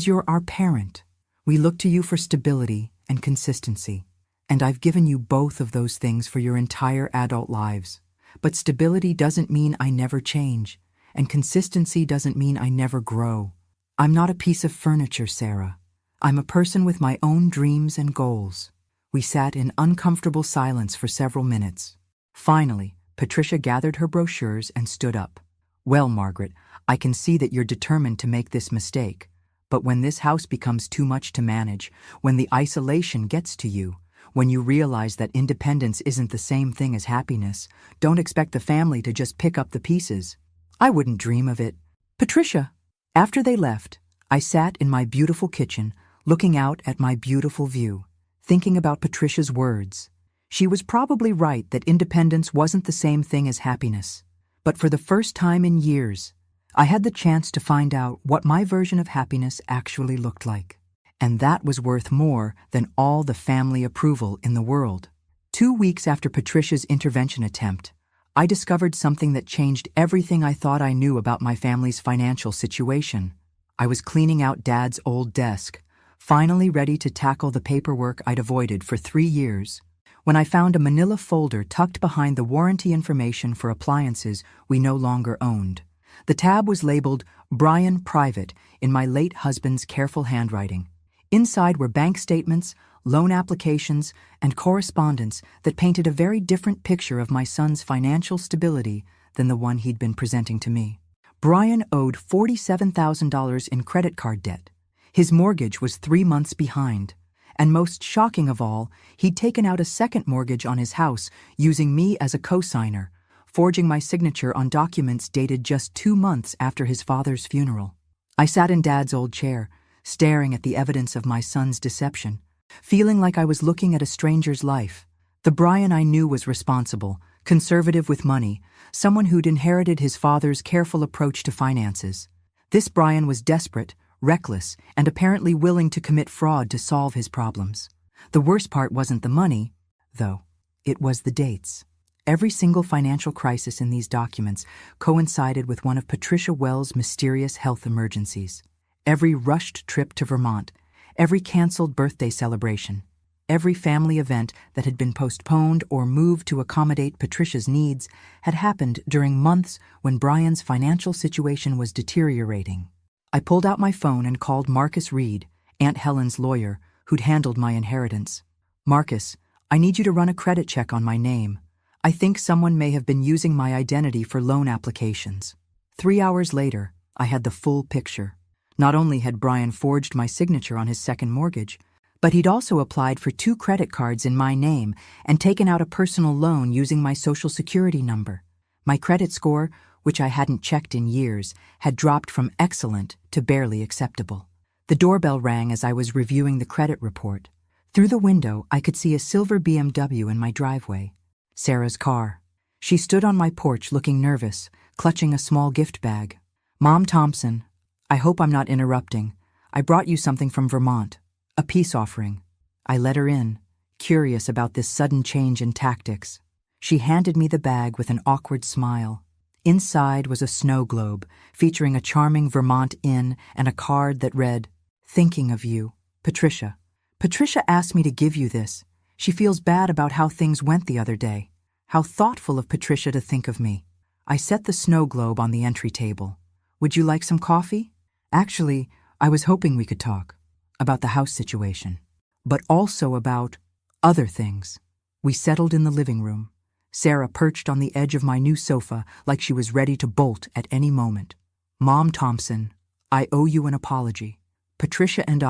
you're our parent. We look to you for stability and consistency. And I've given you both of those things for your entire adult lives. But stability doesn't mean I never change, and consistency doesn't mean I never grow. I'm not a piece of furniture, Sarah. I'm a person with my own dreams and goals. We sat in uncomfortable silence for several minutes. Finally, Patricia gathered her brochures and stood up. Well, Margaret, I can see that you're determined to make this mistake. But when this house becomes too much to manage, when the isolation gets to you, when you realize that independence isn't the same thing as happiness, don't expect the family to just pick up the pieces. I wouldn't dream of it. Patricia. After they left, I sat in my beautiful kitchen, looking out at my beautiful view, thinking about Patricia's words. She was probably right that independence wasn't the same thing as happiness. But for the first time in years, I had the chance to find out what my version of happiness actually looked like. And that was worth more than all the family approval in the world. 2 weeks after Patricia's intervention attempt, I discovered something that changed everything I thought I knew about my family's financial situation. I was cleaning out Dad's old desk, finally ready to tackle the paperwork I'd avoided for 3 years, when I found a manila folder tucked behind the warranty information for appliances we no longer owned. The tab was labeled Brian Private in my late husband's careful handwriting. Inside were bank statements, loan applications, and correspondence that painted a very different picture of my son's financial stability than the one he'd been presenting to me. Brian owed $47,000 in credit card debt. His mortgage was 3 months behind. And most shocking of all, he'd taken out a second mortgage on his house using me as a co-signer, forging my signature on documents dated just 2 months after his father's funeral. I sat in Dad's old chair, staring at the evidence of my son's deception, feeling like I was looking at a stranger's life. The Brian I knew was responsible, conservative with money, someone who'd inherited his father's careful approach to finances. This Brian was desperate, reckless, and apparently willing to commit fraud to solve his problems. The worst part wasn't the money, though. It was the dates. Every single financial crisis in these documents coincided with one of Patricia Wells' mysterious health emergencies. Every rushed trip to Vermont, every canceled birthday celebration, every family event that had been postponed or moved to accommodate Patricia's needs had happened during months when Brian's financial situation was deteriorating. I pulled out my phone and called Marcus Reed, Aunt Helen's lawyer, who'd handled my inheritance. "Marcus, I need you to run a credit check on my name. I think someone may have been using my identity for loan applications." 3 hours later, I had the full picture. Not only had Brian forged my signature on his second mortgage, but he'd also applied for 2 credit cards in my name and taken out a personal loan using my Social Security number. My credit score, which I hadn't checked in years, had dropped from excellent to barely acceptable. The doorbell rang as I was reviewing the credit report. Through the window, I could see a silver BMW in my driveway. Sarah's car. She stood on my porch looking nervous, clutching a small gift bag. "Mom Thompson, I hope I'm not interrupting. I brought you something from Vermont. A peace offering." I let her in, curious about this sudden change in tactics. She handed me the bag with an awkward smile. Inside was a snow globe, featuring a charming Vermont inn and a card that read, "Thinking of you, Patricia. Patricia asked me to give you this. She feels bad about how things went the other day. How thoughtful of Patricia to think of me." I set the snow globe on the entry table. "Would you like some coffee?" "Actually, I was hoping we could talk. About the house situation. But also about other things." We settled in the living room. Sarah perched on the edge of my new sofa like she was ready to bolt at any moment. "Mom Thompson, I owe you an apology. Patricia and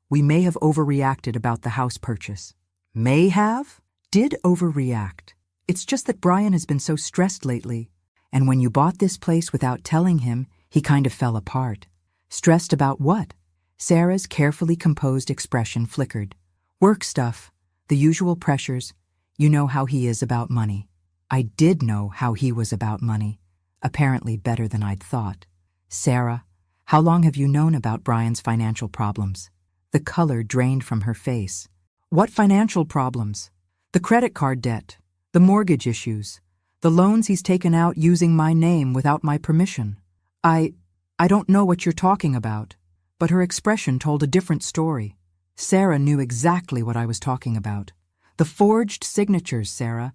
we may have overreacted about the house purchase." "May have?" "Did overreact. It's just that Brian has been so stressed lately. And when you bought this place without telling him, he kind of fell apart." "Stressed about what?" Sarah's carefully composed expression flickered. "Work stuff. The usual pressures. You know how he is about money." I did know how he was about money. Apparently better than I'd thought. "Sarah, how long have you known about Brian's financial problems?" The color drained from her face. "What financial problems?" "The credit card debt, the mortgage issues, the loans he's taken out using my name without my permission." I don't know what you're talking about." But her expression told a different story. Sarah knew exactly what I was talking about. The forged signatures, Sarah.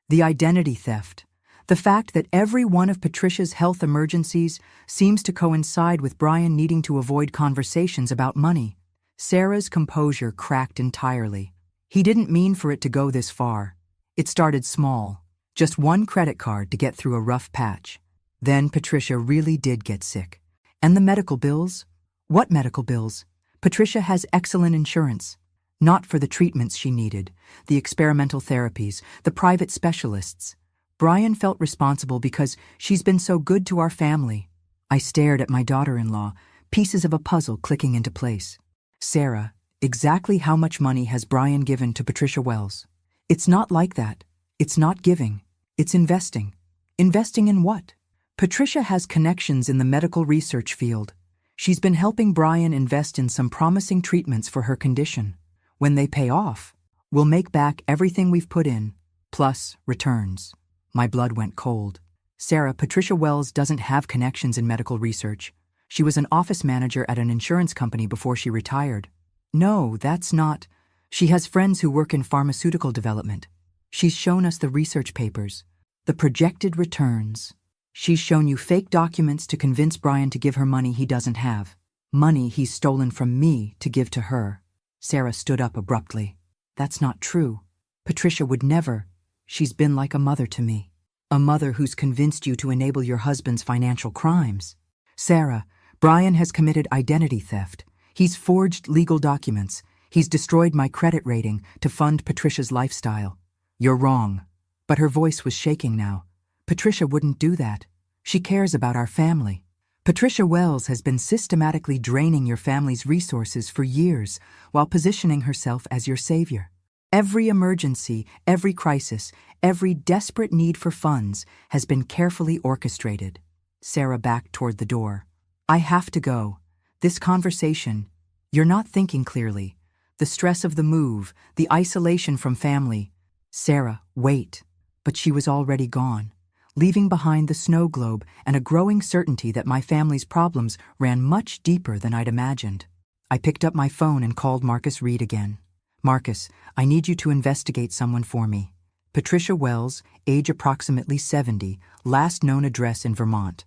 The identity theft. The fact that every one of Patricia's health emergencies seems to coincide with Brian needing to avoid conversations about money. Sarah's composure cracked entirely. "He didn't mean for it to go this far. It started small. Just 1 credit card to get through a rough patch. Then Patricia really did get sick. And the medical bills? What medical bills? Patricia has excellent insurance. Not for the treatments she needed, the experimental therapies, the private specialists. Brian felt responsible because she's been so good to our family." I stared at my daughter-in-law, pieces of a puzzle clicking into place. "Sarah, exactly how much money has Brian given to Patricia Wells?" "It's not like that. It's not giving. It's investing." "Investing in what?" "Patricia has connections in the medical research field. She's been helping Brian invest in some promising treatments for her condition. When they pay off, we'll make back everything we've put in, plus returns." My blood went cold. "Sarah, Patricia Wells doesn't have connections in medical research. She was an office manager at an insurance company before she retired." "No, that's not. She has friends who work in pharmaceutical development. She's shown us the research papers, the projected returns. She's shown you fake documents to convince Brian to give her money he doesn't have. Money he's stolen from me to give to her." Sarah stood up abruptly. "That's not true. Patricia would never. She's been like a mother to me." A mother who's convinced you to enable your husband's financial crimes. Sarah, Brian has committed identity theft. He's forged legal documents. He's destroyed my credit rating to fund Patricia's lifestyle. You're wrong. But her voice was shaking now. Patricia wouldn't do that. She cares about our family. Patricia Wells has been systematically draining your family's resources for years while positioning herself as your savior. Every emergency, every crisis, every desperate need for funds has been carefully orchestrated. Sarah backed toward the door. I have to go. This conversation, you're not thinking clearly. The stress of the move, the isolation from family. Sarah, wait. But she was already gone, leaving behind the snow globe and a growing certainty that my family's problems ran much deeper than I'd imagined. I picked up my phone and called Marcus Reed again. Marcus, I need you to investigate someone for me. Patricia Wells, age approximately 70, last known address in Vermont.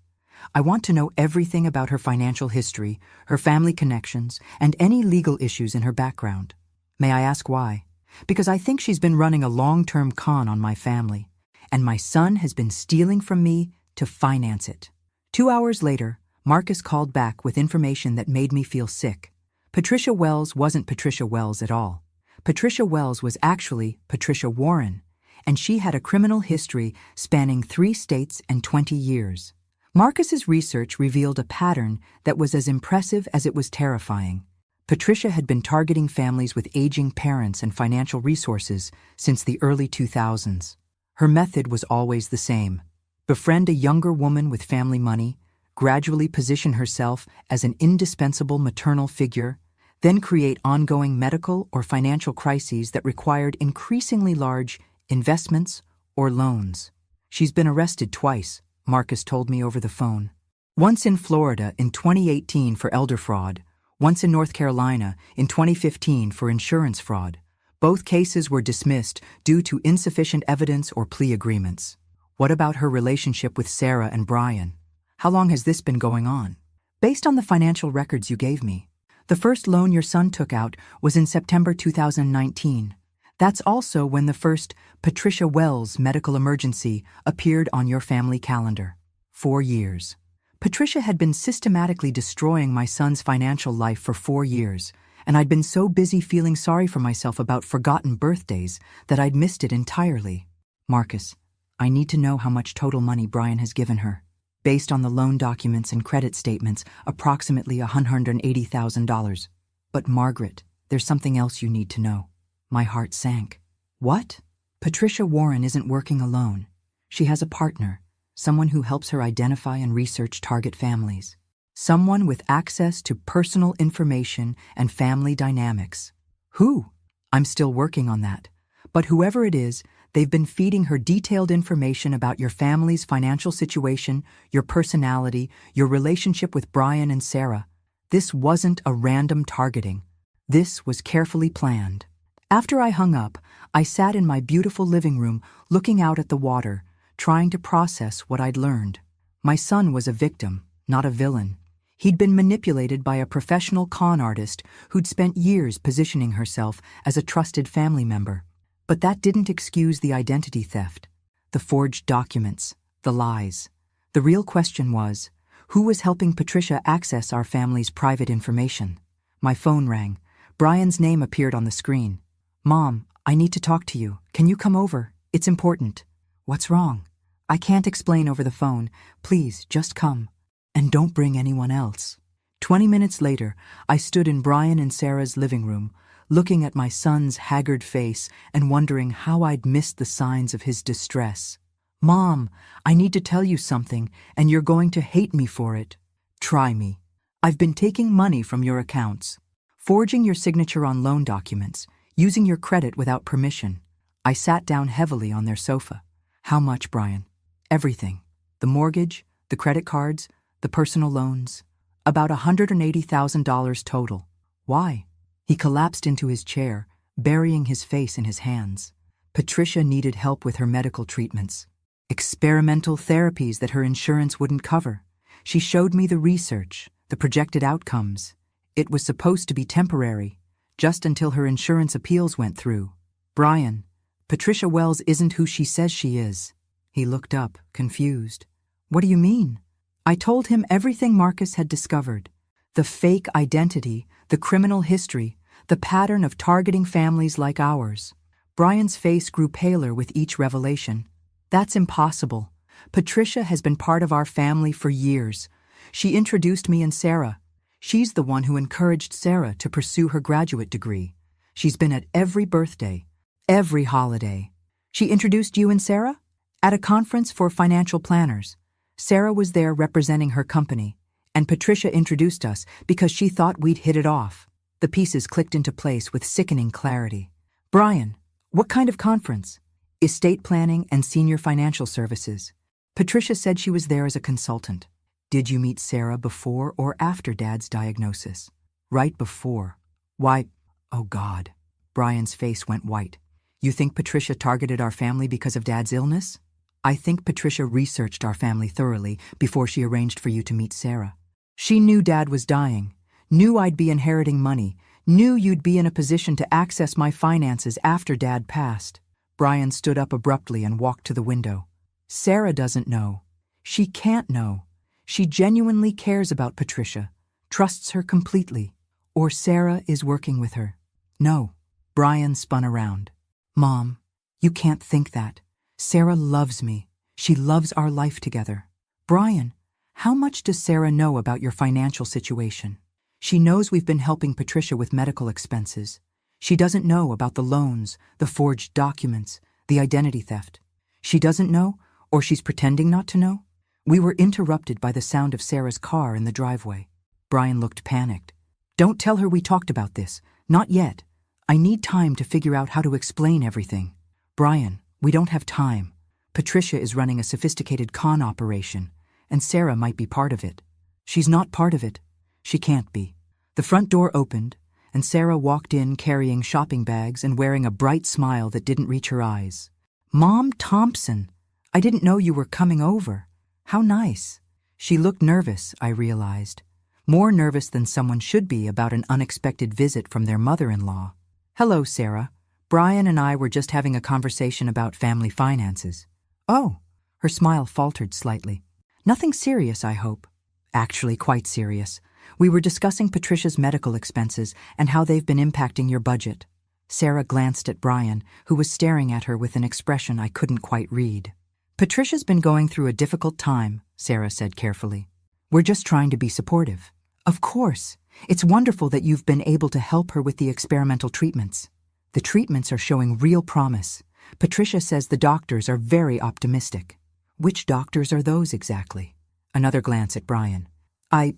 I want to know everything about her financial history, her family connections, and any legal issues in her background. May I ask why? Because I think she's been running a long-term con on my family, and my son has been stealing from me to finance it. 2 hours later, Marcus called back with information that made me feel sick. Patricia Wells wasn't Patricia Wells at all. Patricia Wells was actually Patricia Warren, and she had a criminal history spanning 3 states and 20 years. Marcus's research revealed a pattern that was as impressive as it was terrifying. Patricia had been targeting families with aging parents and financial resources since the early 2000s. Her method was always the same: befriend a younger woman with family money, gradually position herself as an indispensable maternal figure, then create ongoing medical or financial crises that required increasingly large investments or loans. She's been arrested twice, Marcus told me over the phone. Once in Florida in 2018 for elder fraud, once in North Carolina in 2015 for insurance fraud. Both cases were dismissed due to insufficient evidence or plea agreements. What about her relationship with Sarah and Brian? How long has this been going on? Based on the financial records you gave me, the first loan your son took out was in September 2019. That's also when the first Patricia Wells medical emergency appeared on your family calendar. 4 years. Patricia had been systematically destroying my son's financial life for 4 years, and I'd been so busy feeling sorry for myself about forgotten birthdays that I'd missed it entirely. Marcus, I need to know how much total money Brian has given her. Based on the loan documents and credit statements, approximately $180,000. But Margaret, there's something else you need to know. My heart sank. What? Patricia Warren isn't working alone. She has a partner, someone who helps her identify and research target families. Someone with access to personal information and family dynamics. Who? I'm still working on that. But whoever it is, they've been feeding her detailed information about your family's financial situation, your personality, your relationship with Brian and Sarah. This wasn't a random targeting. This was carefully planned. After I hung up, I sat in my beautiful living room looking out at the water, trying to process what I'd learned. My son was a victim, not a villain. He'd been manipulated by a professional con artist who'd spent years positioning herself as a trusted family member. But that didn't excuse the identity theft, the forged documents, the lies. The real question was, who was helping Patricia access our family's private information? My phone rang. Brian's name appeared on the screen. Mom, I need to talk to you. Can you come over? It's important. What's wrong? I can't explain over the phone. Please, just come. And don't bring anyone else. 20 minutes later, I stood in Brian and Sarah's living room, looking at my son's haggard face and wondering how I'd missed the signs of his distress. Mom, I need to tell you something, and you're going to hate me for it. Try me. I've been taking money from your accounts, forging your signature on loan documents, using your credit without permission. I sat down heavily on their sofa. How much, Brian? Everything. The mortgage, the credit cards, the personal loans. About $180,000 total. Why? He collapsed into his chair, burying his face in his hands. Patricia needed help with her medical treatments. Experimental therapies that her insurance wouldn't cover. She showed me the research, the projected outcomes. It was supposed to be temporary, just until her insurance appeals went through. Brian, Patricia Wells isn't who she says she is. He looked up, confused. What do you mean? I told him everything Marcus had discovered. The fake identity, the criminal history, the pattern of targeting families like ours. Brian's face grew paler with each revelation. That's impossible. Patricia has been part of our family for years. She introduced me and Sarah. She's the one who encouraged Sarah to pursue her graduate degree. She's been at every birthday, every holiday. She introduced you and Sarah? At a conference for financial planners. Sarah was there representing her company, and Patricia introduced us because she thought we'd hit it off. The pieces clicked into place with sickening clarity. Brian, what kind of conference? Estate planning and senior financial services. Patricia said she was there as a consultant. Did you meet Sarah before or after Dad's diagnosis? Right before. Why, oh God. Brian's face went white. You think Patricia targeted our family because of Dad's illness? I think Patricia researched our family thoroughly before she arranged for you to meet Sarah. She knew Dad was dying, knew I'd be inheriting money, knew you'd be in a position to access my finances after Dad passed. Brian stood up abruptly and walked to the window. Sarah doesn't know. She can't know. She genuinely cares about Patricia, trusts her completely. Or Sarah is working with her. No. Brian spun around. Mom, you can't think that. Sarah loves me. She loves our life together. Brian, how much does Sarah know about your financial situation? She knows we've been helping Patricia with medical expenses. She doesn't know about the loans, the forged documents, the identity theft. She doesn't know, or she's pretending not to know? We were interrupted by the sound of Sarah's car in the driveway. Brian looked panicked. Don't tell her we talked about this. Not yet. I need time to figure out how to explain everything. Brian, we don't have time. Patricia is running a sophisticated con operation, and Sarah might be part of it. She's not part of it. She can't be. The front door opened, and Sarah walked in carrying shopping bags and wearing a bright smile that didn't reach her eyes. Mom Thompson, I didn't know you were coming over. How nice. She looked nervous, I realized. More nervous than someone should be about an unexpected visit from their mother-in-law. Hello, Sarah. Brian and I were just having a conversation about family finances. Oh, her smile faltered slightly. Nothing serious, I hope. Actually, quite serious. We were discussing Patricia's medical expenses and how they've been impacting your budget. Sarah glanced at Brian, who was staring at her with an expression I couldn't quite read. Patricia's been going through a difficult time, Sarah said carefully. We're just trying to be supportive. Of course. It's wonderful that you've been able to help her with the experimental treatments. The treatments are showing real promise. Patricia says the doctors are very optimistic. Which doctors are those exactly? Another glance at Brian. I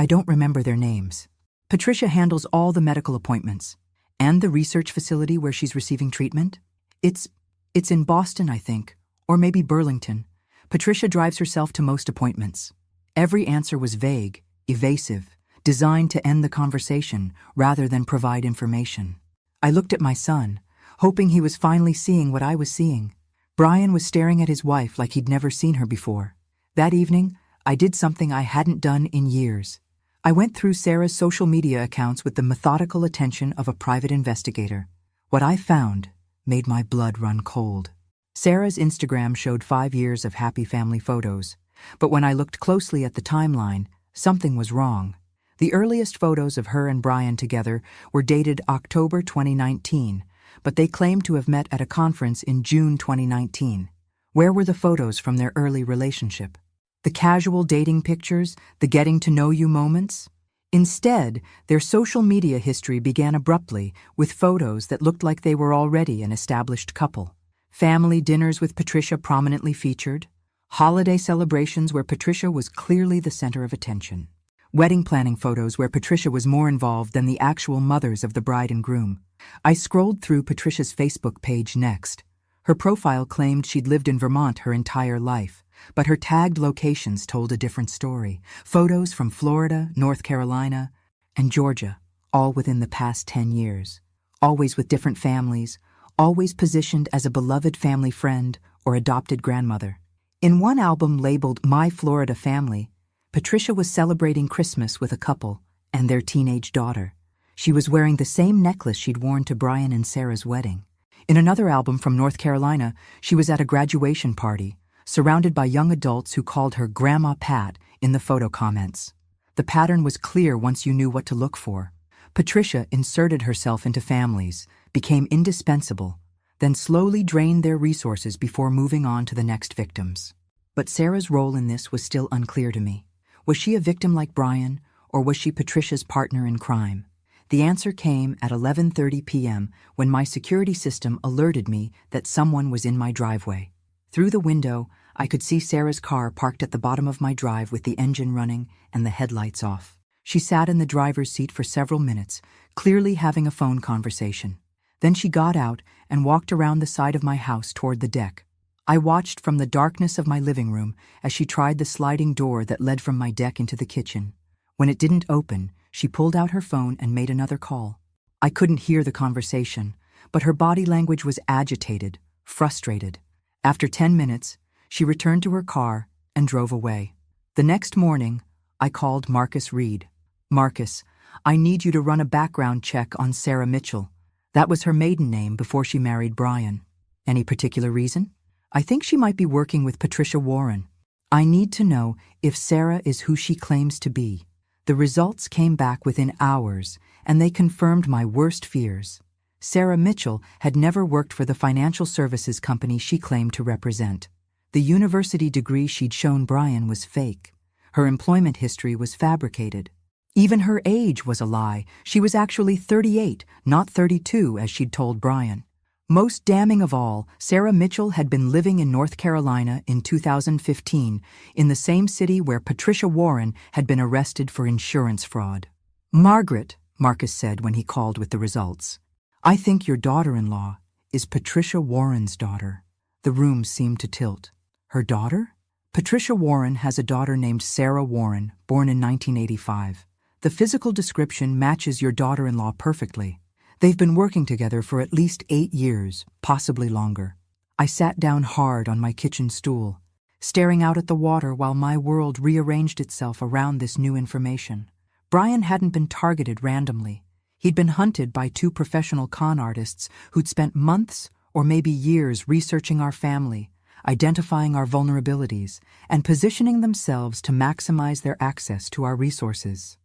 don't remember their names. Patricia handles all the medical appointments. And the research facility where she's receiving treatment? It's in Boston, I think. Or maybe Burlington. Patricia drives herself to most appointments. Every answer was vague, evasive, designed to end the conversation rather than provide information. I looked at my son, hoping he was finally seeing what I was seeing. Brian was staring at his wife like he'd never seen her before. That evening, I did something I hadn't done in years. I went through Sarah's social media accounts with the methodical attention of a private investigator. What I found made my blood run cold. Sarah's Instagram showed 5 years of happy family photos, but when I looked closely at the timeline, something was wrong. The earliest photos of her and Brian together were dated October 2019, but they claimed to have met at a conference in June 2019. Where were the photos from their early relationship? The casual dating pictures, the getting-to-know-you moments? Instead, their social media history began abruptly with photos that looked like they were already an established couple. Family dinners with Patricia prominently featured. Holiday celebrations where Patricia was clearly the center of attention. Wedding planning photos where Patricia was more involved than the actual mothers of the bride and groom. I scrolled through Patricia's Facebook page next. Her profile claimed she'd lived in Vermont her entire life, but her tagged locations told a different story. Photos from Florida, North Carolina, and Georgia, all within the past 10 years. Always with different families, always positioned as a beloved family friend or adopted grandmother. In one album labeled My Florida Family, Patricia was celebrating Christmas with a couple and their teenage daughter. She was wearing the same necklace she'd worn to Brian and Sarah's wedding. In another album from North Carolina, she was at a graduation party, surrounded by young adults who called her Grandma Pat in the photo comments. The pattern was clear once you knew what to look for. Patricia inserted herself into families, became indispensable, then slowly drained their resources before moving on to the next victims. But Sarah's role in this was still unclear to me. Was she a victim like Brian, or was she Patricia's partner in crime? The answer came at 11:30 p.m. when my security system alerted me that someone was in my driveway. Through the window, I could see Sarah's car parked at the bottom of my drive with the engine running and the headlights off. She sat in the driver's seat for several minutes, clearly having a phone conversation. Then she got out and walked around the side of my house toward the deck. I watched from the darkness of my living room as she tried the sliding door that led from my deck into the kitchen. When it didn't open, she pulled out her phone and made another call. I couldn't hear the conversation, but her body language was agitated, frustrated. After 10 minutes, she returned to her car and drove away. The next morning, I called Marcus Reed. Marcus, I need you to run a background check on Sarah Mitchell. That was her maiden name before she married Brian. Any particular reason? I think she might be working with Patricia Warren. I need to know if Sarah is who she claims to be. The results came back within hours, and they confirmed my worst fears. Sarah Mitchell had never worked for the financial services company she claimed to represent. The university degree she'd shown Brian was fake. Her employment history was fabricated. Even her age was a lie. She was actually 38, not 32, as she'd told Brian. Most damning of all, Sarah Mitchell had been living in North Carolina in 2015, in the same city where Patricia Warren had been arrested for insurance fraud. Margaret, Marcus said when he called with the results, I think your daughter-in-law is Patricia Warren's daughter. The room seemed to tilt. Her daughter? Patricia Warren has a daughter named Sarah Warren, born in 1985. The physical description matches your daughter-in-law perfectly. They've been working together for at least 8 years, possibly longer. I sat down hard on my kitchen stool, staring out at the water while my world rearranged itself around this new information. Brian hadn't been targeted randomly. He'd been hunted by 2 professional con artists who'd spent months or maybe years researching our family, identifying our vulnerabilities, and positioning themselves to maximize their access to our resources.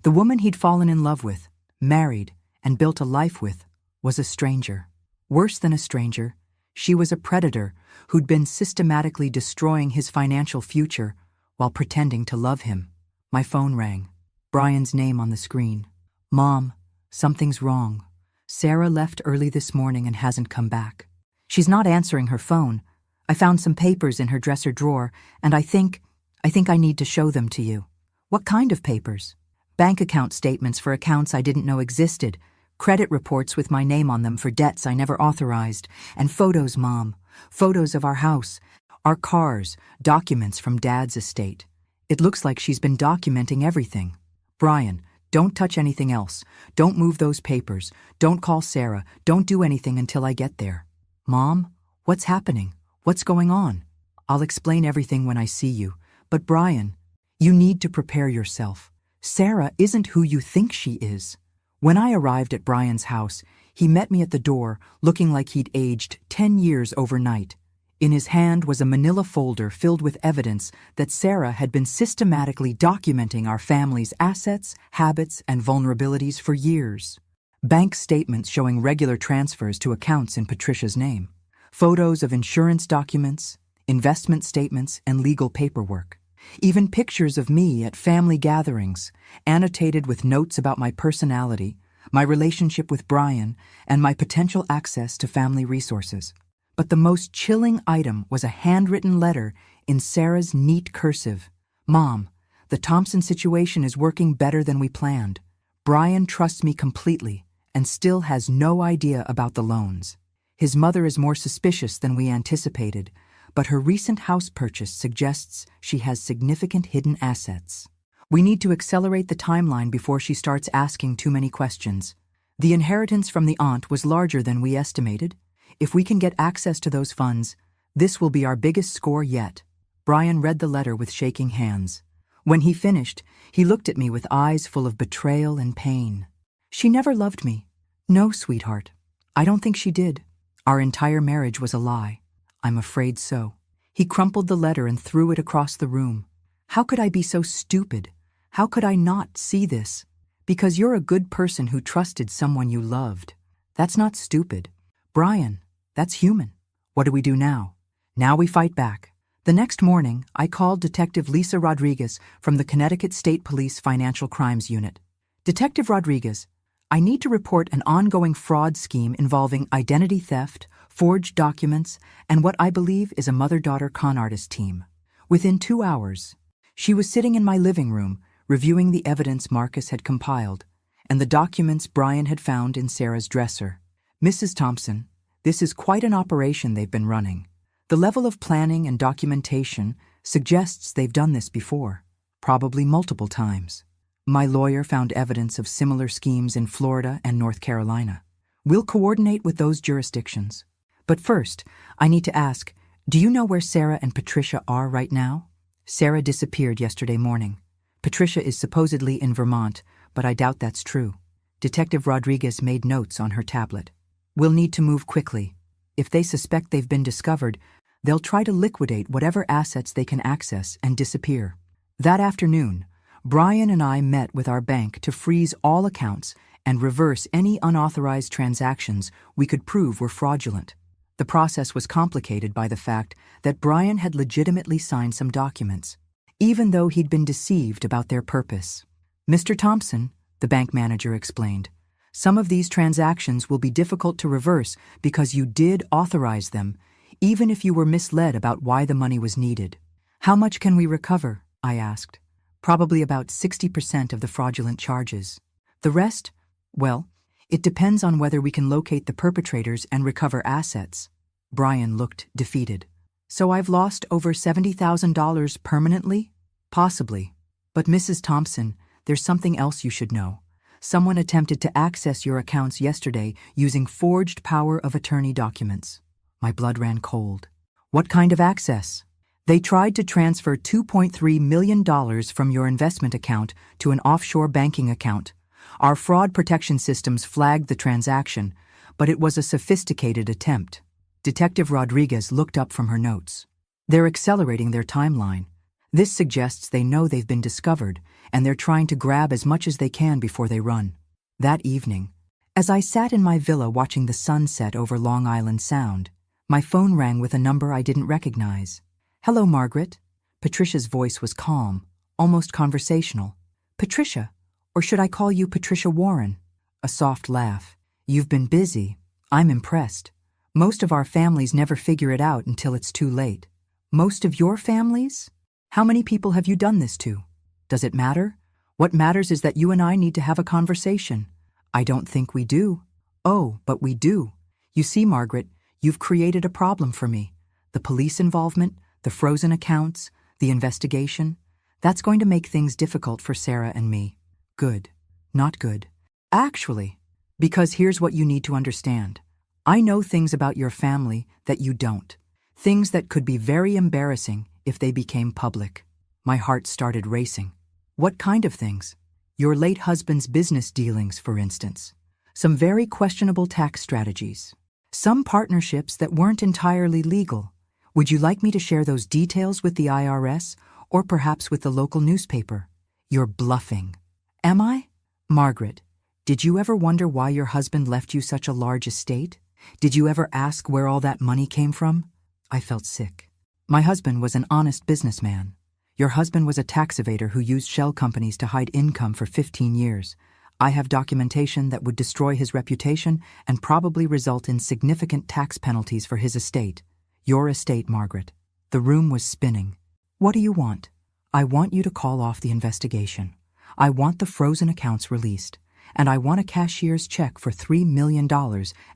The woman he'd fallen in love with, married, and built a life with, was a stranger. Worse than a stranger, she was a predator who'd been systematically destroying his financial future while pretending to love him. My phone rang. Brian's name on the screen. Mom, something's wrong. Sarah left early this morning and hasn't come back. She's not answering her phone. I found some papers in her dresser drawer, and I think I need to show them to you. What kind of papers? Bank account statements for accounts I didn't know existed, credit reports with my name on them for debts I never authorized, and photos, Mom. Photos of our house, our cars, documents from Dad's estate. It looks like she's been documenting everything. Brian, don't touch anything else. Don't move those papers. Don't call Sarah. Don't do anything until I get there. Mom, what's happening? What's going on? I'll explain everything when I see you. But Brian, you need to prepare yourself. Sarah isn't who you think she is. When I arrived at Brian's house, he met me at the door, looking like he'd aged 10 years overnight. In his hand was a manila folder filled with evidence that Sarah had been systematically documenting our family's assets, habits, and vulnerabilities for years. Bank statements showing regular transfers to accounts in Patricia's name. Photos of insurance documents, investment statements, and legal paperwork. Even pictures of me at family gatherings, annotated with notes about my personality, my relationship with Brian, and my potential access to family resources. But the most chilling item was a handwritten letter in Sarah's neat cursive. Mom, the Thompson situation is working better than we planned. Brian trusts me completely and still has no idea about the loans. His mother is more suspicious than we anticipated, but her recent house purchase suggests she has significant hidden assets. We need to accelerate the timeline before she starts asking too many questions. The inheritance from the aunt was larger than we estimated. If we can get access to those funds, this will be our biggest score yet. Brian read the letter with shaking hands. When he finished, he looked at me with eyes full of betrayal and pain. She never loved me. No, sweetheart. I don't think she did. Our entire marriage was a lie. I'm afraid so. He crumpled the letter and threw it across the room. How could I be so stupid? How could I not see this? Because you're a good person who trusted someone you loved. That's not stupid. Brian, that's human. What do we do now? Now we fight back. The next morning, I called Detective Lisa Rodriguez from the Connecticut State Police Financial Crimes Unit. Detective Rodriguez, I need to report an ongoing fraud scheme involving identity theft, forged documents, and what I believe is a mother-daughter con artist team. Within 2 hours, she was sitting in my living room, reviewing the evidence Marcus had compiled, and the documents Brian had found in Sarah's dresser. Mrs. Thompson, this is quite an operation they've been running. The level of planning and documentation suggests they've done this before, probably multiple times. My lawyer found evidence of similar schemes in Florida and North Carolina. We'll coordinate with those jurisdictions. But first, I need to ask, do you know where Sarah and Patricia are right now? Sarah disappeared yesterday morning. Patricia is supposedly in Vermont, but I doubt that's true. Detective Rodriguez made notes on her tablet. We'll need to move quickly. If they suspect they've been discovered, they'll try to liquidate whatever assets they can access and disappear. That afternoon, Brian and I met with our bank to freeze all accounts and reverse any unauthorized transactions we could prove were fraudulent. The process was complicated by the fact that Brian had legitimately signed some documents, even though he'd been deceived about their purpose. Mr. Thompson, the bank manager explained, some of these transactions will be difficult to reverse because you did authorize them, even if you were misled about why the money was needed. How much can we recover? I asked. Probably about 60% of the fraudulent charges. The rest? Well, it depends on whether we can locate the perpetrators and recover assets. Brian looked defeated. So I've lost over $70,000 permanently? Possibly. But Mrs. Thompson, there's something else you should know. Someone attempted to access your accounts yesterday using forged power of attorney documents. My blood ran cold. What kind of access? They tried to transfer $2.3 million from your investment account to an offshore banking account. Our fraud protection systems flagged the transaction, but it was a sophisticated attempt. Detective Rodriguez looked up from her notes. They're accelerating their timeline. This suggests they know they've been discovered, and they're trying to grab as much as they can before they run. That evening, as I sat in my villa watching the sun set over Long Island Sound, my phone rang with a number I didn't recognize. Hello, Margaret. Patricia's voice was calm, almost conversational. Patricia, or should I call you Patricia Warren? A soft laugh. You've been busy. I'm impressed. Most of our families never figure it out until it's too late. Most of your families? How many people have you done this to? Does it matter? What matters is that you and I need to have a conversation. I don't think we do. Oh, but we do. You see, Margaret, you've created a problem for me. The police involvement, the frozen accounts, the investigation. That's going to make things difficult for Sarah and me. Good. Not good. Actually, because here's what you need to understand. I know things about your family that you don't. Things that could be very embarrassing if they became public. My heart started racing. What kind of things? Your late husband's business dealings, for instance. Some very questionable tax strategies. Some partnerships that weren't entirely legal. Would you like me to share those details with the IRS or perhaps with the local newspaper? You're bluffing. Am I? Margaret, did you ever wonder why your husband left you such a large estate? Did you ever ask where all that money came from? I felt sick. My husband was an honest businessman. Your husband was a tax evader who used shell companies to hide income for 15 years. I have documentation that would destroy his reputation and probably result in significant tax penalties for his estate. Your estate, Margaret. The room was spinning. What do you want? I want you to call off the investigation. I want the frozen accounts released, and I want a cashier's check for $3 million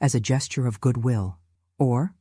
as a gesture of goodwill. Or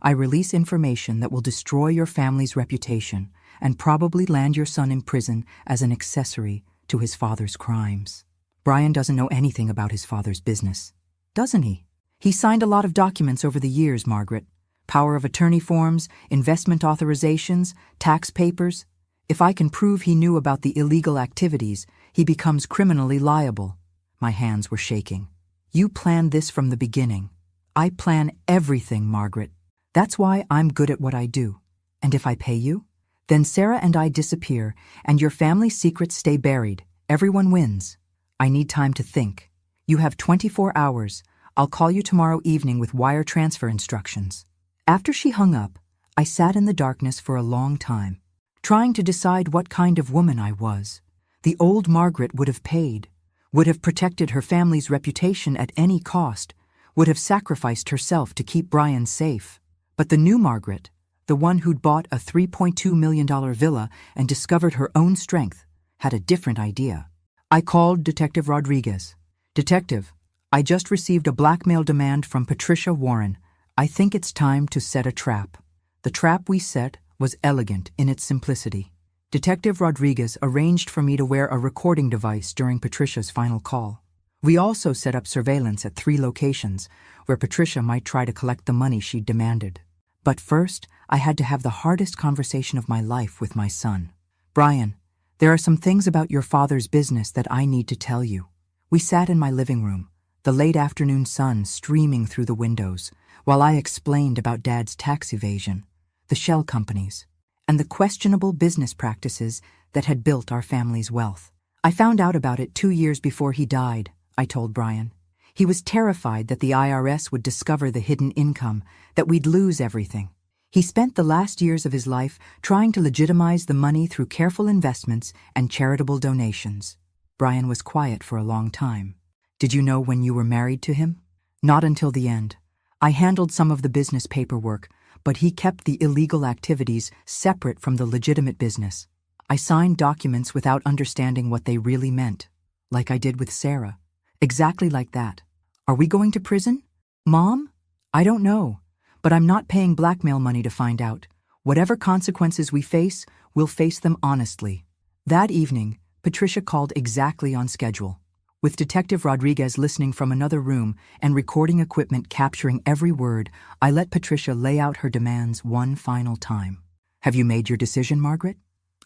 I release information that will destroy your family's reputation and probably land your son in prison as an accessory to his father's crimes. Brian doesn't know anything about his father's business, doesn't he? He signed a lot of documents over the years, Margaret. Power of attorney forms, investment authorizations, tax papers. If I can prove he knew about the illegal activities, he becomes criminally liable. My hands were shaking. You planned this from the beginning. I plan everything, Margaret. That's why I'm good at what I do. And if I pay you? Then Sarah and I disappear, and your family's secrets stay buried. Everyone wins. I need time to think. You have 24 hours. I'll call you tomorrow evening with wire transfer instructions. After she hung up, I sat in the darkness for a long time, trying to decide what kind of woman I was. The old Margaret would have paid, would have protected her family's reputation at any cost, would have sacrificed herself to keep Brian safe. But the new Margaret, the one who'd bought a $3.2 million villa and discovered her own strength, had a different idea. I called Detective Rodriguez. Detective, I just received a blackmail demand from Patricia Warren. I think it's time to set a trap. The trap we set was elegant in its simplicity. Detective Rodriguez arranged for me to wear a recording device during Patricia's final call. We also set up surveillance at 3 locations where Patricia might try to collect the money she'd demanded. But first, I had to have the hardest conversation of my life with my son. Brian, there are some things about your father's business that I need to tell you. We sat in my living room, the late afternoon sun streaming through the windows, while I explained about Dad's tax evasion, the shell companies, and the questionable business practices that had built our family's wealth. I found out about it 2 years before he died, I told Brian. He was terrified that the IRS would discover the hidden income, that we'd lose everything. He spent the last years of his life trying to legitimize the money through careful investments and charitable donations. Brian was quiet for a long time. Did you know when you were married to him? Not until the end. I handled some of the business paperwork, but he kept the illegal activities separate from the legitimate business. I signed documents without understanding what they really meant, like I did with Sarah. Exactly like that. Are we going to prison? Mom? I don't know, but I'm not paying blackmail money to find out. Whatever consequences we face, we'll face them honestly. That evening, Patricia called exactly on schedule. With Detective Rodriguez listening from another room and recording equipment capturing every word, I let Patricia lay out her demands one final time. Have you made your decision, Margaret?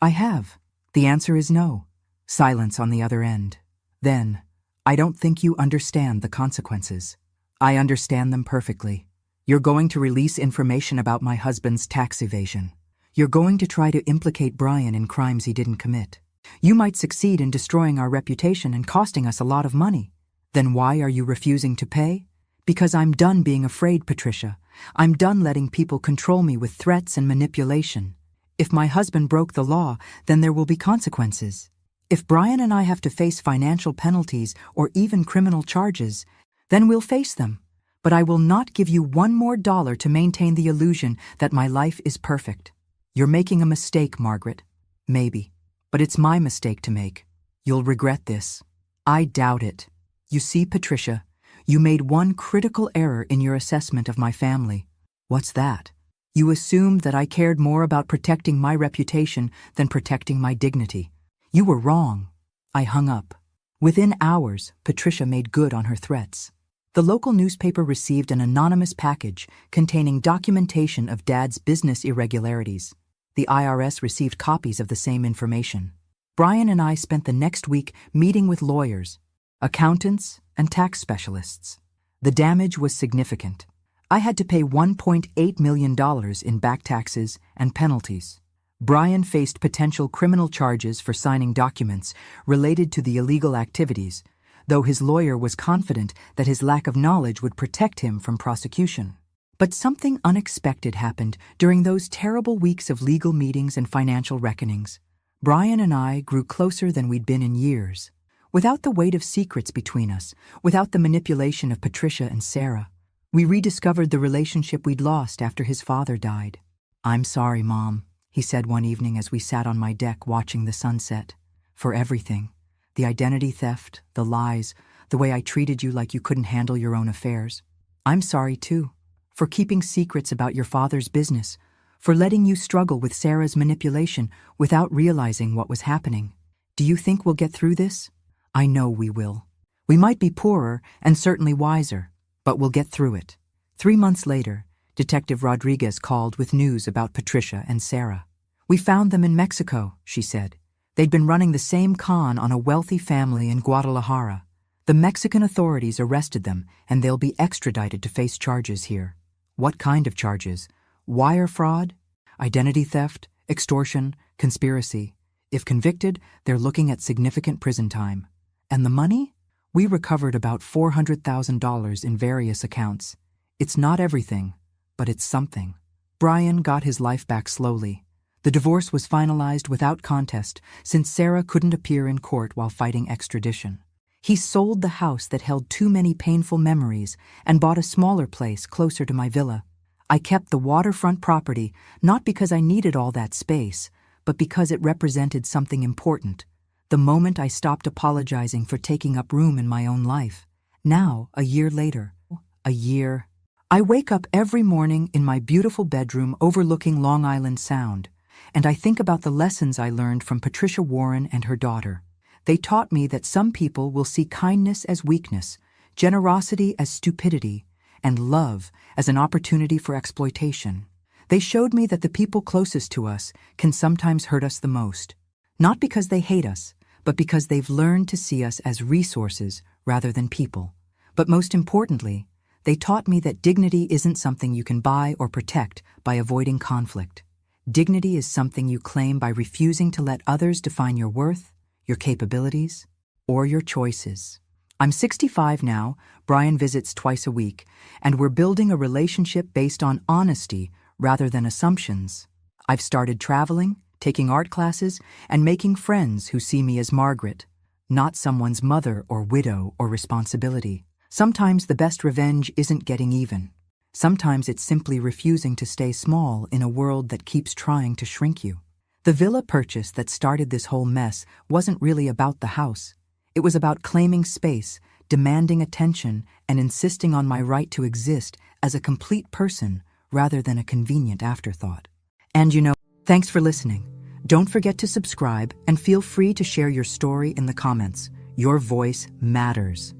I have. The answer is no. Silence on the other end. Then, I don't think you understand the consequences. I understand them perfectly. You're going to release information about my husband's tax evasion. You're going to try to implicate Brian in crimes he didn't commit. You might succeed in destroying our reputation and costing us a lot of money. Then why are you refusing to pay? Because I'm done being afraid, Patricia. I'm done letting people control me with threats and manipulation. If my husband broke the law, then there will be consequences. If Brian and I have to face financial penalties or even criminal charges, then we'll face them. But I will not give you one more dollar to maintain the illusion that my life is perfect. You're making a mistake, Margaret. Maybe. But it's my mistake to make. You'll regret this. I doubt it. You see, Patricia, you made one critical error in your assessment of my family. What's that? You assumed that I cared more about protecting my reputation than protecting my dignity. You were wrong. I hung up. Within hours, Patricia made good on her threats. The local newspaper received an anonymous package containing documentation of Dad's business irregularities. The IRS received copies of the same information. Brian and I spent the next week meeting with lawyers, accountants, and tax specialists. The damage was significant. I had to pay $1.8 million in back taxes and penalties. Brian faced potential criminal charges for signing documents related to the illegal activities, though his lawyer was confident that his lack of knowledge would protect him from prosecution. But something unexpected happened during those terrible weeks of legal meetings and financial reckonings. Brian and I grew closer than we'd been in years. Without the weight of secrets between us, without the manipulation of Patricia and Sarah, we rediscovered the relationship we'd lost after his father died. "I'm sorry, Mom," he said one evening as we sat on my deck watching the sunset. "For everything. The identity theft, the lies, the way I treated you like you couldn't handle your own affairs. I'm sorry, too. For keeping secrets about your father's business, for letting you struggle with Sarah's manipulation without realizing what was happening. Do you think we'll get through this? I know we will. We might be poorer and certainly wiser, but we'll get through it." 3 months later, Detective Rodriguez called with news about Patricia and Sarah. "We found them in Mexico," she said. They'd been running the same con on a wealthy family in Guadalajara. The Mexican authorities arrested them, and they'll be extradited to face charges here. What kind of charges? Wire fraud? identity theft, extortion, conspiracy. If convicted, they're looking at significant prison time. And the money? We recovered about $400,000 in various accounts. It's not everything, but it's something. Brian got his life back slowly. The divorce was finalized without contest since Sarah couldn't appear in court while fighting extradition. He sold the house that held too many painful memories and bought a smaller place closer to my villa. I kept the waterfront property not because I needed all that space, but because it represented something important. The moment I stopped apologizing for taking up room in my own life. Now, a year later, I wake up every morning in my beautiful bedroom overlooking Long Island Sound, and I think about the lessons I learned from Patricia Warren and her daughter. They taught me that some people will see kindness as weakness, generosity as stupidity, and love as an opportunity for exploitation. They showed me that the people closest to us can sometimes hurt us the most, not because they hate us, but because they've learned to see us as resources rather than people. But most importantly, they taught me that dignity isn't something you can buy or protect by avoiding conflict. Dignity is something you claim by refusing to let others define your worth, your capabilities, or your choices. I'm 65 now, Brian visits twice a week, and we're building a relationship based on honesty rather than assumptions. I've started traveling, taking art classes, and making friends who see me as Margaret, not someone's mother or widow or responsibility. Sometimes the best revenge isn't getting even. Sometimes it's simply refusing to stay small in a world that keeps trying to shrink you. The villa purchase that started this whole mess wasn't really about the house. It was about claiming space, demanding attention, and insisting on my right to exist as a complete person rather than a convenient afterthought. And thanks for listening. Don't forget to subscribe and feel free to share your story in the comments. Your voice matters.